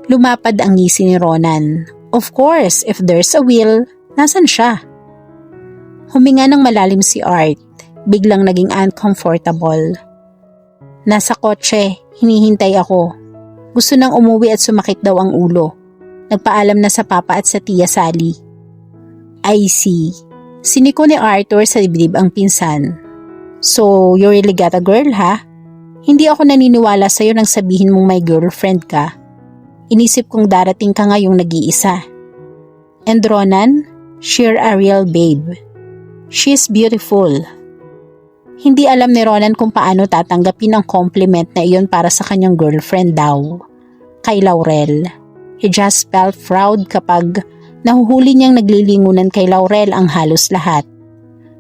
Lumapad ang ngisi ni Ronan. Of course, if there's a will, nasan siya? Huminga ng malalim si Art, biglang naging uncomfortable. Nasa kotse, hinihintay ako. Gusto nang umuwi at sumakit daw ang ulo. Nagpaalam na sa papa at sa tiya Sally. I see. Siniko ni Arthur sa dibdib ang pinsan. So, you really got a girl, ha? Hindi ako naniniwala sa'yo nang sabihin mong may girlfriend ka. Inisip kong darating ka ngayong nag-iisa. And Ronan, she's a real babe. She's beautiful. Hindi alam ni Ronan kung paano tatanggapin ang compliment na iyon para sa kanyang girlfriend daw. Kay Laurel. He just felt proud kapag nahuhuli niyang naglilingunan kay Laurel ang halos lahat.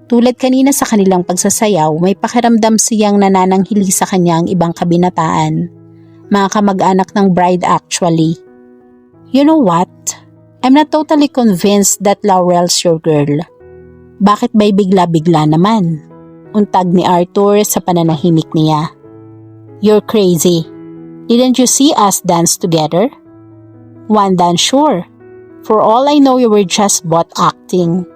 Tulad kanina sa kanilang pagsasayaw, may pakiramdam siyang nanananghili sa kanya ang ibang kabinataan. Mga kamag-anak ng bride actually. You know what? I'm not totally convinced that Laurel's your girl. Bakit ba'y bigla-bigla naman? Untag ni Arthur sa pananahimik niya. You're crazy. Didn't you see us dance together? One dance sure. For all I know, you were just both acting.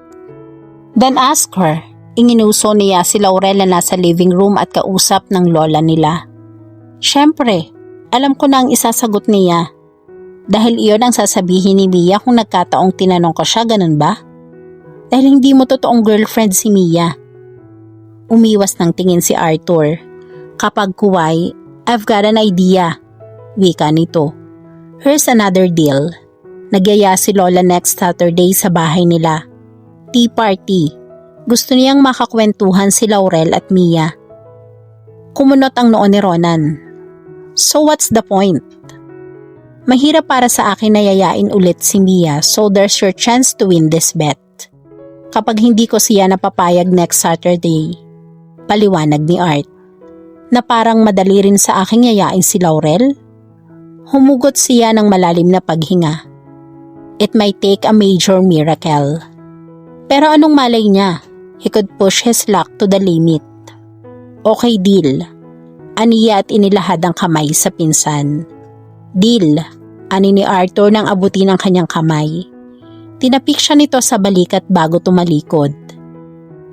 Then ask her. Inginuso niya si Laurel na nasa living room at kausap ng lola nila. Siyempre, alam ko na ang isasagot niya. Dahil iyon ang sasabihin ni Mia kung nagkataong tinanong ko siya, ganun ba? Dahil hindi mo totoong girlfriend si Mia. Umiwas ng tingin si Arthur. Kapag kuway, I've got an idea. Wika nito. Here's another deal. Nagyaya si Lola next Saturday sa bahay nila. Tea party. Gusto niyang makakwentuhan si Laurel at Mia. Kumunot ang noo ni Ronan. So what's the point? Mahirap para sa akin na yayain ulit si Mia, so there's your chance to win this bet. Kapag hindi ko siya napapayag next Saturday, paliwanag ni Art. Na parang madali rin sa aking yayain si Laurel. Humugot siya ng malalim na paghinga. It might take a major miracle. Pero anong malay niya? He could push his luck to the limit. Okay, deal. Aniya at inilahad ang kamay sa pinsan. Deal. Ani ni Arthur nang abutin ang kanyang kamay. Tinapik siya nito sa balikat bago tumalikod.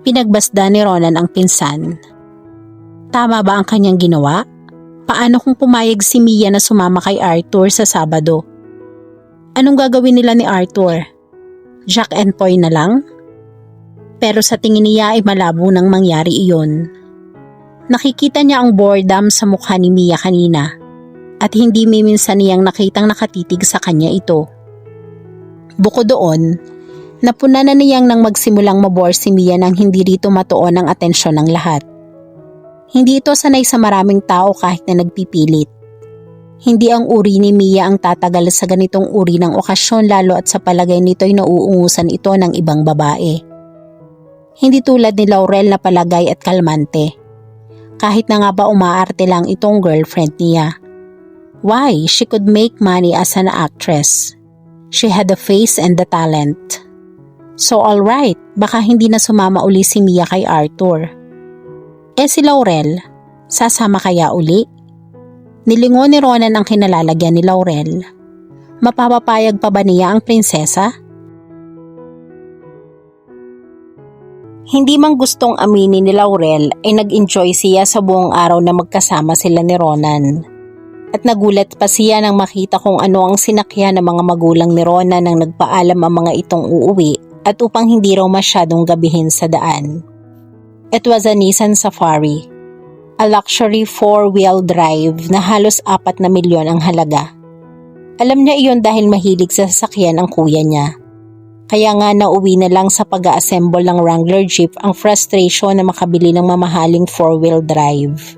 Pinagbasda ni Ronan ang pinsan. Tama ba ang kanyang ginawa? Paano kung pumayag si Mia na sumama kay Arthur sa Sabado? Anong gagawin nila ni Arthur? Jack and Poy na lang? Pero sa tingin niya ay malabo nang mangyari iyon. Nakikita niya ang boredom sa mukha ni Mia kanina at hindi minsan niyang nakitang nakatitig sa kanya ito. Bukod doon, napuna na niyang nang magsimulang mabore si Mia nang hindi rito matuon ang atensyon ng lahat. Hindi ito sanay sa maraming tao kahit na nagpipilit. Hindi ang uri ni Mia ang tatagal sa ganitong uri ng okasyon lalo at sa palagay nito'y nauungusan ito ng ibang babae. Hindi tulad ni Laurel na palagay at kalmante. Kahit na nga ba umaarte lang itong girlfriend niya. Why? She could make money as an actress. She had the face and the talent. So alright, baka hindi na sumama uli si Mia kay Arthur. Si Laurel, sasama kaya uli? Nilingon ni Ronan ang kinalalagyan ni Laurel. Mapapapayag pa ba niya ang prinsesa? Hindi man gustong aminin ni Laurel ay nag-enjoy siya sa buong araw na magkasama sila ni Ronan. At nagulat pa siya nang makita kung ano ang sinakyan ng mga magulang ni Ronan nang nagpaalam ang mga itong uuwi at upang hindi raw masyadong gabihin sa daan. It was a Nissan Safari, a luxury 4-wheel drive na halos 4 na milyon ang halaga. Alam niya iyon dahil mahilig sa sasakyan ang kuya niya. Kaya nga nauwi na lang sa pag-a-assemble ng Wrangler Jeep ang frustration na makabili ng mamahaling 4-wheel drive.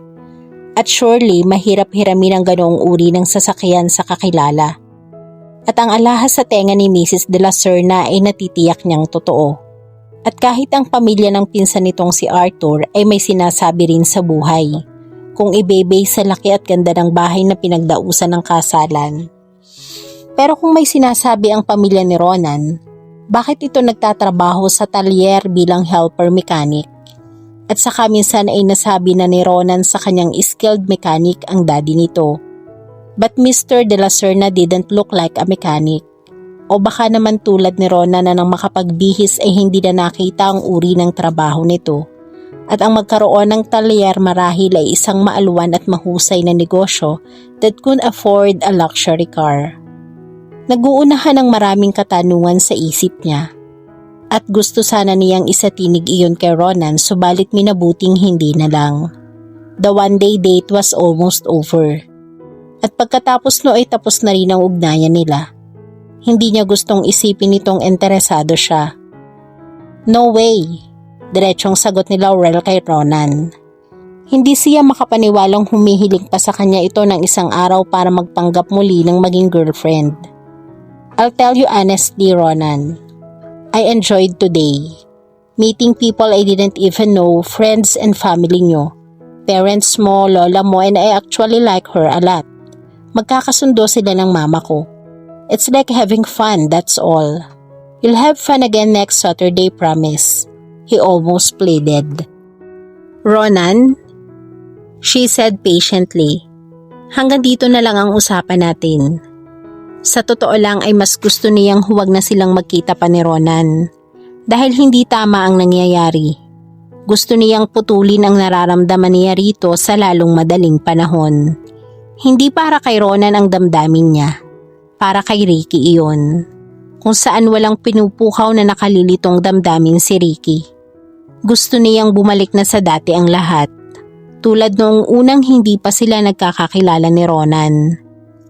At surely mahirap hiramin ang ganoong uri ng sasakyan sa kakilala. At ang alahas sa tenga ni Mrs. de la Serna ay natitiyak niyang totoo. At kahit ang pamilya ng pinsan nitong si Arthur ay may sinasabi rin sa buhay, kung ibebay sa laki at ganda ng bahay na pinagdausan ng kasalan. Pero kung may sinasabi ang pamilya ni Ronan, bakit ito nagtatrabaho sa talyer bilang helper mechanic? At saka minsan ay nasabi na ni Ronan sa kanyang skilled mechanic ang daddy nito. But Mr. de la Serna didn't look like a mechanic. O baka naman tulad ni Ronan na nang makapagbihis ay hindi na nakita ang uri ng trabaho nito. At ang magkaroon ng talyer marahil ay isang maalwan at mahusay na negosyo that could afford a luxury car. Nag-uunahan ng maraming katanungan sa isip niya. At gusto sana niyang isatinig iyon kay Ronan subalit minabuting hindi na lang. The one-day date was almost over. At pagkatapos no ay tapos na rin ang ugnayan nila. Hindi niya gustong isipin nitong interesado siya. No way, diretsong sagot ni Laurel kay Ronan. Hindi siya makapaniwalang humihiling pa sa kanya ito ng isang araw para magpanggap muli ng maging girlfriend. I'll tell you honestly, Ronan. I enjoyed today. Meeting people I didn't even know, friends and family nyo. Parents mo, lola mo, and I actually like her a lot. Magkakasundo sila ng mama ko. It's like having fun, that's all. You'll have fun again next Saturday, promise. He almost pleaded. Ronan, she said patiently. Hanggang dito na lang ang usapan natin. Sa totoo lang ay mas gusto niyang huwag na silang magkita pa ni Ronan. Dahil hindi tama ang nangyayari. Gusto niyang putulin ang nararamdaman niya rito sa lalong madaling panahon. Hindi para kay Ronan ang damdamin niya. Para kay Ricky iyon. Kung saan walang pinupukaw na nakalilitong damdamin si Ricky. Gusto niyang bumalik na sa dati ang lahat. Tulad noong unang hindi pa sila nagkakakilala ni Ronan.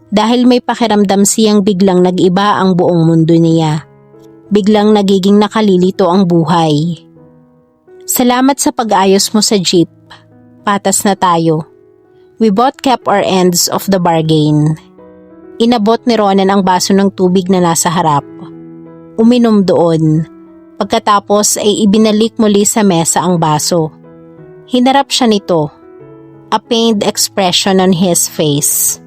Dahil may pakiramdam siyang biglang nag-iba ang buong mundo niya. Biglang nagiging nakalilito ang buhay. Salamat sa pag-ayos mo sa jeep. Patas na tayo. We both kept our ends of the bargain. Inabot ni Ronan ang baso ng tubig na nasa harap. Uminom doon. Pagkatapos ay ibinalik muli sa mesa ang baso. Hinarap siya nito. A pained expression on his face.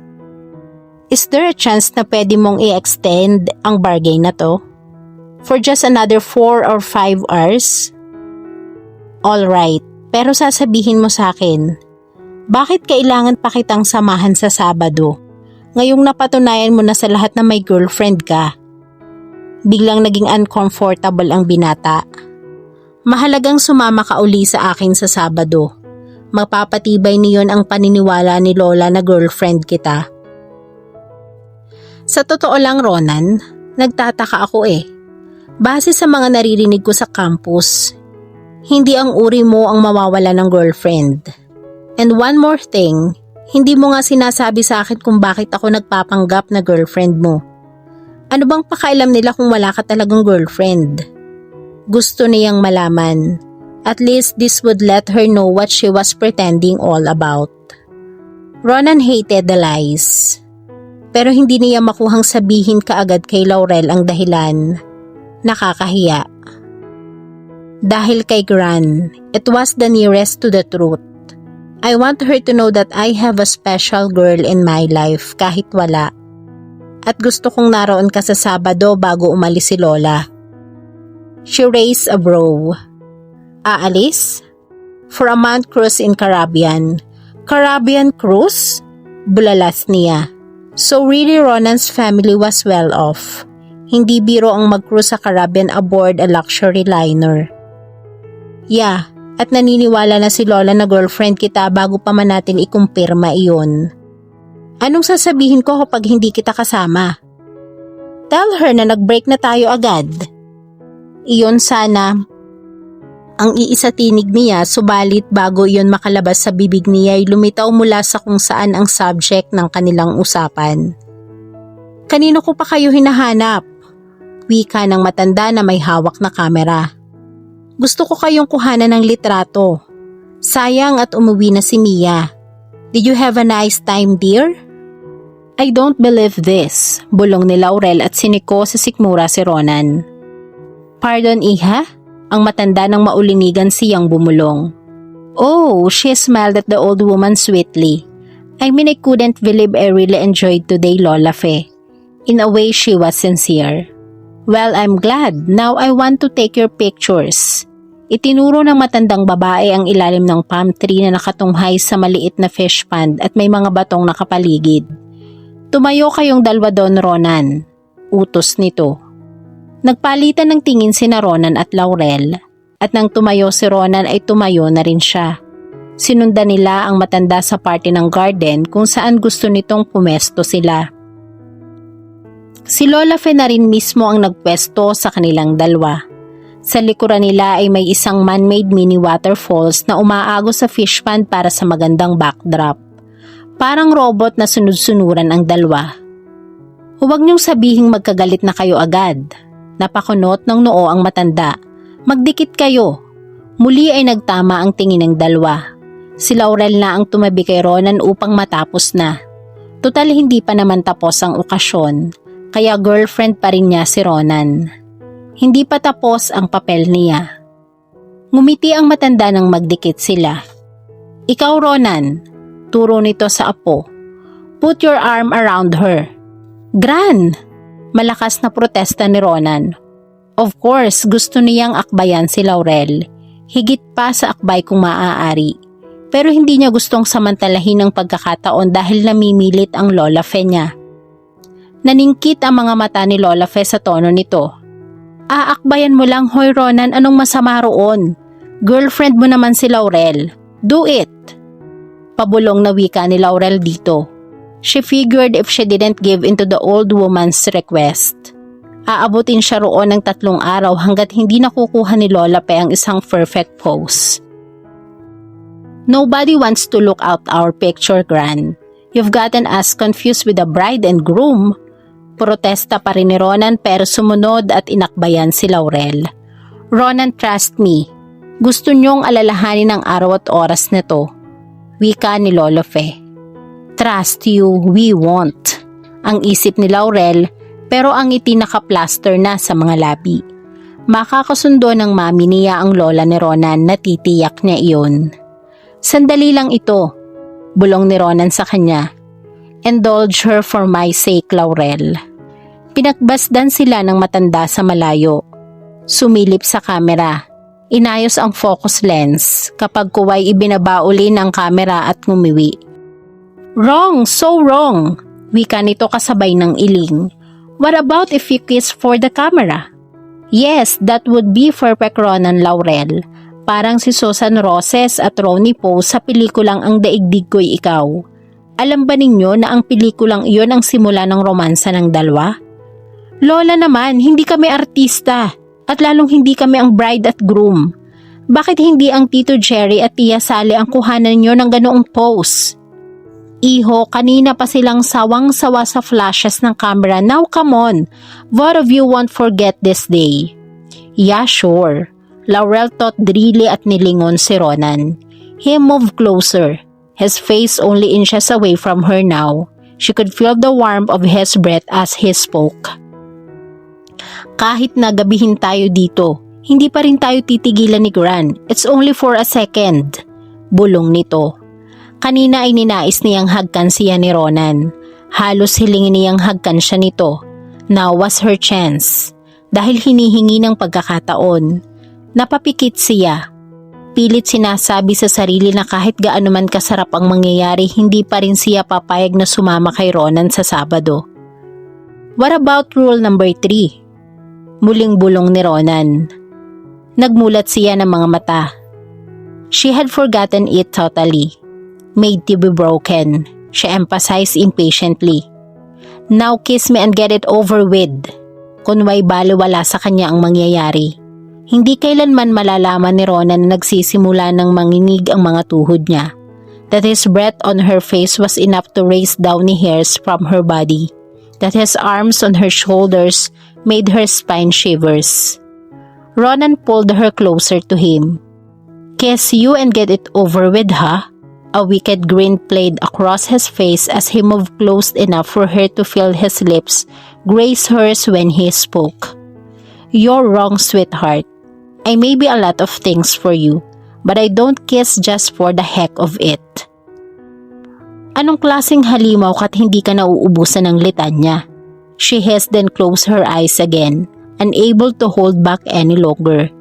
Is there a chance na pwede mong i-extend ang bargain na to? For just another 4 or 5 hours? Alright, pero sasabihin mo sa akin, bakit kailangan pa kitang samahan sa Sabado? Ngayong napatunayan mo na sa lahat na may girlfriend ka. Biglang naging uncomfortable ang binata. Mahalagang sumama ka uli sa akin sa Sabado. Mapapatibay niyon ang paniniwala ni Lola na girlfriend kita. Sa totoo lang, Ronan, nagtataka ako Base sa mga naririnig ko sa campus, hindi ang uri mo ang mawawala ng girlfriend. And one more thing, hindi mo nga sinasabi sa akin kung bakit ako nagpapanggap na girlfriend mo. Ano bang pakailam nila kung wala ka talagang girlfriend? Gusto niyang malaman. At least this would let her know what she was pretending all about. Ronan hated the lies. Pero hindi niya makuhang sabihin kaagad kay Laurel ang dahilan. Nakakahiya. Dahil kay Gran, it was the nearest to the truth. I want her to know that I have a special girl in my life kahit wala. At gusto kong naroon ka sa Sabado bago umalis si Lola. She raised a brow. Aalis? For a month cruise in Caribbean. Caribbean cruise? Bulalas niya. So really Ronan's family was well off. Hindi biro ang mag-cruise sa Caribbean aboard a luxury liner. Yeah, at naniniwala na si Lola na girlfriend kita bago pa man natin ikumpirma iyon. Anong sasabihin ko kapag hindi kita kasama? Tell her na nag-break na tayo agad. Iyon sana ang iisa tinig niya, subalit bago iyon makalabas sa bibig niya ay lumitaw mula sa kung saan ang subject ng kanilang usapan. Kanino ko pa kayo hinahanap? Wika ng matanda na may hawak na kamera. Gusto ko kayong kuhanan ng litrato. Sayang at umuwi na si Mia. Did you have a nice time, dear? I don't believe this, bulong ni Laurel at siniko sa sikmura si Ronan. Pardon, Iha? Ang matanda ng maulinigan siyang bumulong. Oh, she smiled at the old woman sweetly. I mean, I couldn't believe I really enjoyed today, Lola Fe. In a way, she was sincere. Well, I'm glad. Now I want to take your pictures. Itinuro ng matandang babae ang ilalim ng palm tree na nakatunghay sa maliit na fish pond at may mga batong nakapaligid. Tumayo kayong dalawa doon, Ronan. Utos nito. Nagpalitan ng tingin sina Ronan at Laurel, at nang tumayo si Ronan ay tumayo na rin siya. Sinundan nila ang matanda sa party ng garden kung saan gusto nitong pumesto sila. Si Lola Fe na rin mismo ang nagpwesto sa kanilang dalawa. Sa likuran nila ay may isang man-made mini waterfalls na umaagos sa fish pond para sa magandang backdrop. Parang robot na sunod-sunuran ang dalawa. Huwag niyong sabihing magkagalit na kayo agad. Napakunot ng noo ang matanda. Magdikit kayo. Muli ay nagtama ang tingin ng dalawa. Si Laurel na ang tumabi kay Ronan upang matapos na. Tutal hindi pa naman tapos ang okasyon, kaya girlfriend pa rin niya si Ronan. Hindi pa tapos ang papel niya. Ngumiti ang matanda nang magdikit sila. Ikaw, Ronan, turo nito sa apo. Put your arm around her. Gran! Malakas na protesta ni Ronan. Of course, gusto niyang akbayan si Laurel. Higit pa sa akbay kung maaari. Pero hindi niya gustong samantalahin ang pagkakataon dahil namimilit ang Lola Fe niya. Naningkit ang mga mata ni Lola Fe sa tono nito. Aakbayan mo lang, hoy Ronan, anong masama roon? Girlfriend mo naman si Laurel. Do it! Pabulong na wika ni Laurel dito. She figured if she didn't give into the old woman's request, aabutin siya roon ng 3 araw hanggat hindi nakukuha ni Lola Fe ang isang perfect pose. Nobody wants to look out our picture, Gran. You've gotten us confused with the bride and groom. Protesta pa rin ni Ronan pero sumunod at inakbayan si Laurel. Ronan, trust me. Gusto niyong alalahanin ang araw at oras nito. Wika ni Lolo Fe. Trust you, we won't. Ang isip ni Laurel pero ang ngiti naka-plaster na sa mga labi. Makakasundo ng mami niya ang lola ni Ronan na titiyak niya iyon. Sandali lang ito, bulong ni Ronan sa kanya. Indulge her for my sake, Laurel. Pinakbasdan sila ng matanda sa malayo. Sumilip sa kamera. Inayos ang focus lens kapag kuway ibinabauli ng kamera at ngumiwi. Wrong, so wrong. Wika nito kasabay ng iling. What about if you kiss for the camera? Yes, that would be perfect, Ronan, Laurel. Parang si Susan Roses at Ronnie Poe sa pelikulang Ang Daigdig Ko'y Ikaw. Alam ba ninyo na ang pelikulang iyon ang simula ng romansa ng dalawa? Lola naman, hindi kami artista at lalong hindi kami ang bride at groom. Bakit hindi ang Tito Jerry at Tia Sally ang kuhanan nyo ng ganoong pose? Iho, kanina pa silang sawang-sawa sa flashes ng camera. Now come on, both of you won't forget this day. Yeah, sure. Laurel thought drily at nilingon si Ronan. He moved closer. His face only inches away from her now. She could feel the warmth of his breath as he spoke. Kahit na gabihin tayo dito, hindi pa rin tayo titigilan ni Gran. It's only for a second. Bulong nito. Kanina ay ninais niyang hagkan siya ni Ronan. Halos hilingin niyang hagkan siya nito. Now was her chance. Dahil hinihingi ng pagkakataon. Napapikit siya. Pilit sinasabi sa sarili na kahit gaano man kasarap ang mangyayari, hindi pa rin siya papayag na sumama kay Ronan sa Sabado. What about rule number 3? Muling bulong ni Ronan. Nagmulat siya ng mga mata. She had forgotten it totally. Made to be broken, she emphasized impatiently. Now kiss me and get it over with. Kunway baliwala sa kanya ang mangyayari. Hindi kailanman malalaman ni Ronan na nagsisimula ng manginig ang mga tuhod niya. That his breath on her face was enough to raise downy hairs from her body. That his arms on her shoulders made her spine shivers. Ronan pulled her closer to him. Kiss you and get it over with, huh? A wicked grin played across his face as he moved close enough for her to feel his lips graze hers when he spoke. You're wrong, sweetheart. I may be a lot of things for you, but I don't kiss just for the heck of it. Anong klaseng halimaw ka't hindi ka nauubusan ng litanya? She hissed, then closed her eyes again, unable to hold back any longer.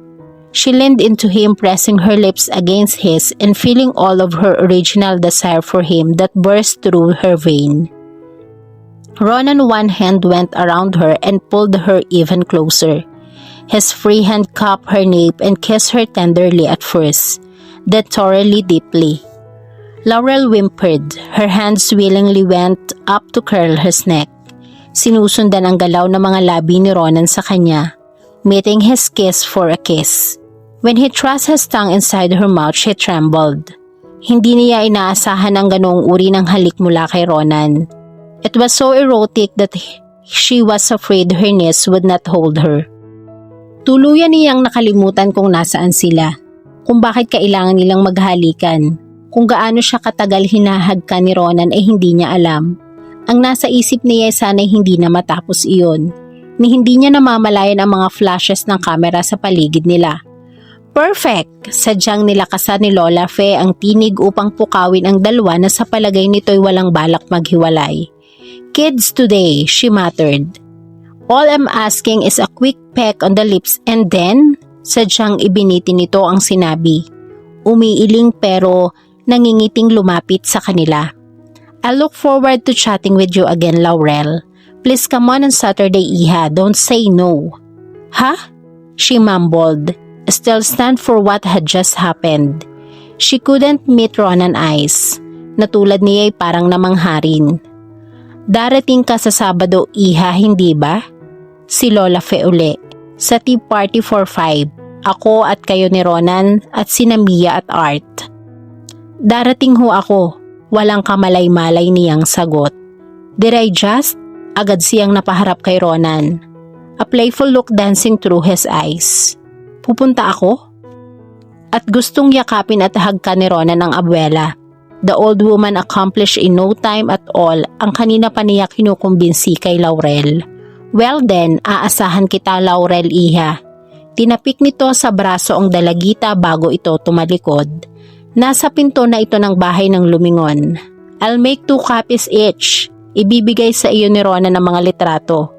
She leaned into him, pressing her lips against his and feeling all of her original desire for him that burst through her vein. Ronan, one hand went around her and pulled her even closer. His free hand cupped her nape and kissed her tenderly at first, then thoroughly deeply. Laurel whimpered. Her hands willingly went up to curl his neck. Sinusundan ang galaw ng mga labi ni Ronan sa kanya, meeting his kiss for a kiss. When he thrust his tongue inside her mouth, she trembled. Hindi niya inaasahan ang ganoong uri ng halik mula kay Ronan. It was so erotic that she was afraid her knees would not hold her. Tuluyan niyang nakalimutan kung nasaan sila, kung bakit kailangan nilang maghalikan, kung gaano siya katagal hinahagkan ni Ronan ay hindi niya alam. Ang nasa isip niya ay sana'y hindi na matapos iyon, ni hindi niya namamalayan ang mga flashes ng kamera sa paligid nila. Perfect! Sadyang nilakasan ni Lola Fe ang tinig upang pukawin ang dalawa na sa palagay nito'y walang balak maghiwalay. Kids today, she muttered. All I'm asking is a quick peck on the lips and then, sadyang ibiniti nito ang sinabi. Umiiling pero nangingiting lumapit sa kanila. I look forward to chatting with you again, Laurel. Please come on Saturday, Iha. Don't say no. Huh? She mumbled, still stunned for what had just happened. She couldn't meet Ronan's eyes. Natulad niya ay parang namangharin. Darating ka sa Sabado, Iha, hindi ba? Si Lola Fe uli. Sa tea party for 5. Ako at kayo ni Ronan at sina Mia at Art. Darating ho ako. Walang kamalay-malay niyang sagot. Did I just? Agad siyang napaharap kay Ronan. A playful look dancing through his eyes. Pupunta ako? At gustong yakapin at hagkan ni Ronan ang abuela. The old woman accomplished in no time at all ang kanina pa niya kinukumbinsi kay Laurel. Well then, aasahan kita Laurel, Iha. Tinapik nito sa braso ang dalagita bago ito tumalikod. Nasa pinto na ito ng bahay ng lumingon. I'll make 2 copies each. Ibibigay sa iyo ni Ronan ng mga litrato.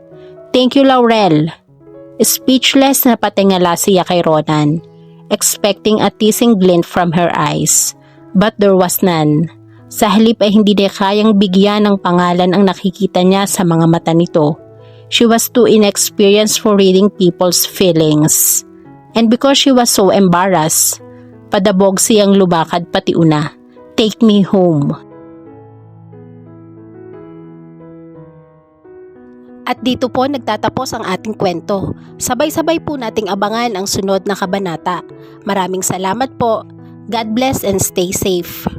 Thank you, Laurel. Speechless na patingala siya kay Ronan, expecting a teasing glint from her eyes. But there was none. Sa halip ay hindi niya kayang bigyan ng pangalan ang nakikita niya sa mga mata nito. She was too inexperienced for reading people's feelings. And because she was so embarrassed, padabog siyang lubakad pati una. Take me home. At dito po nagtatapos ang ating kwento. Sabay-sabay po nating abangan ang sunod na kabanata. Maraming salamat po. God bless and stay safe.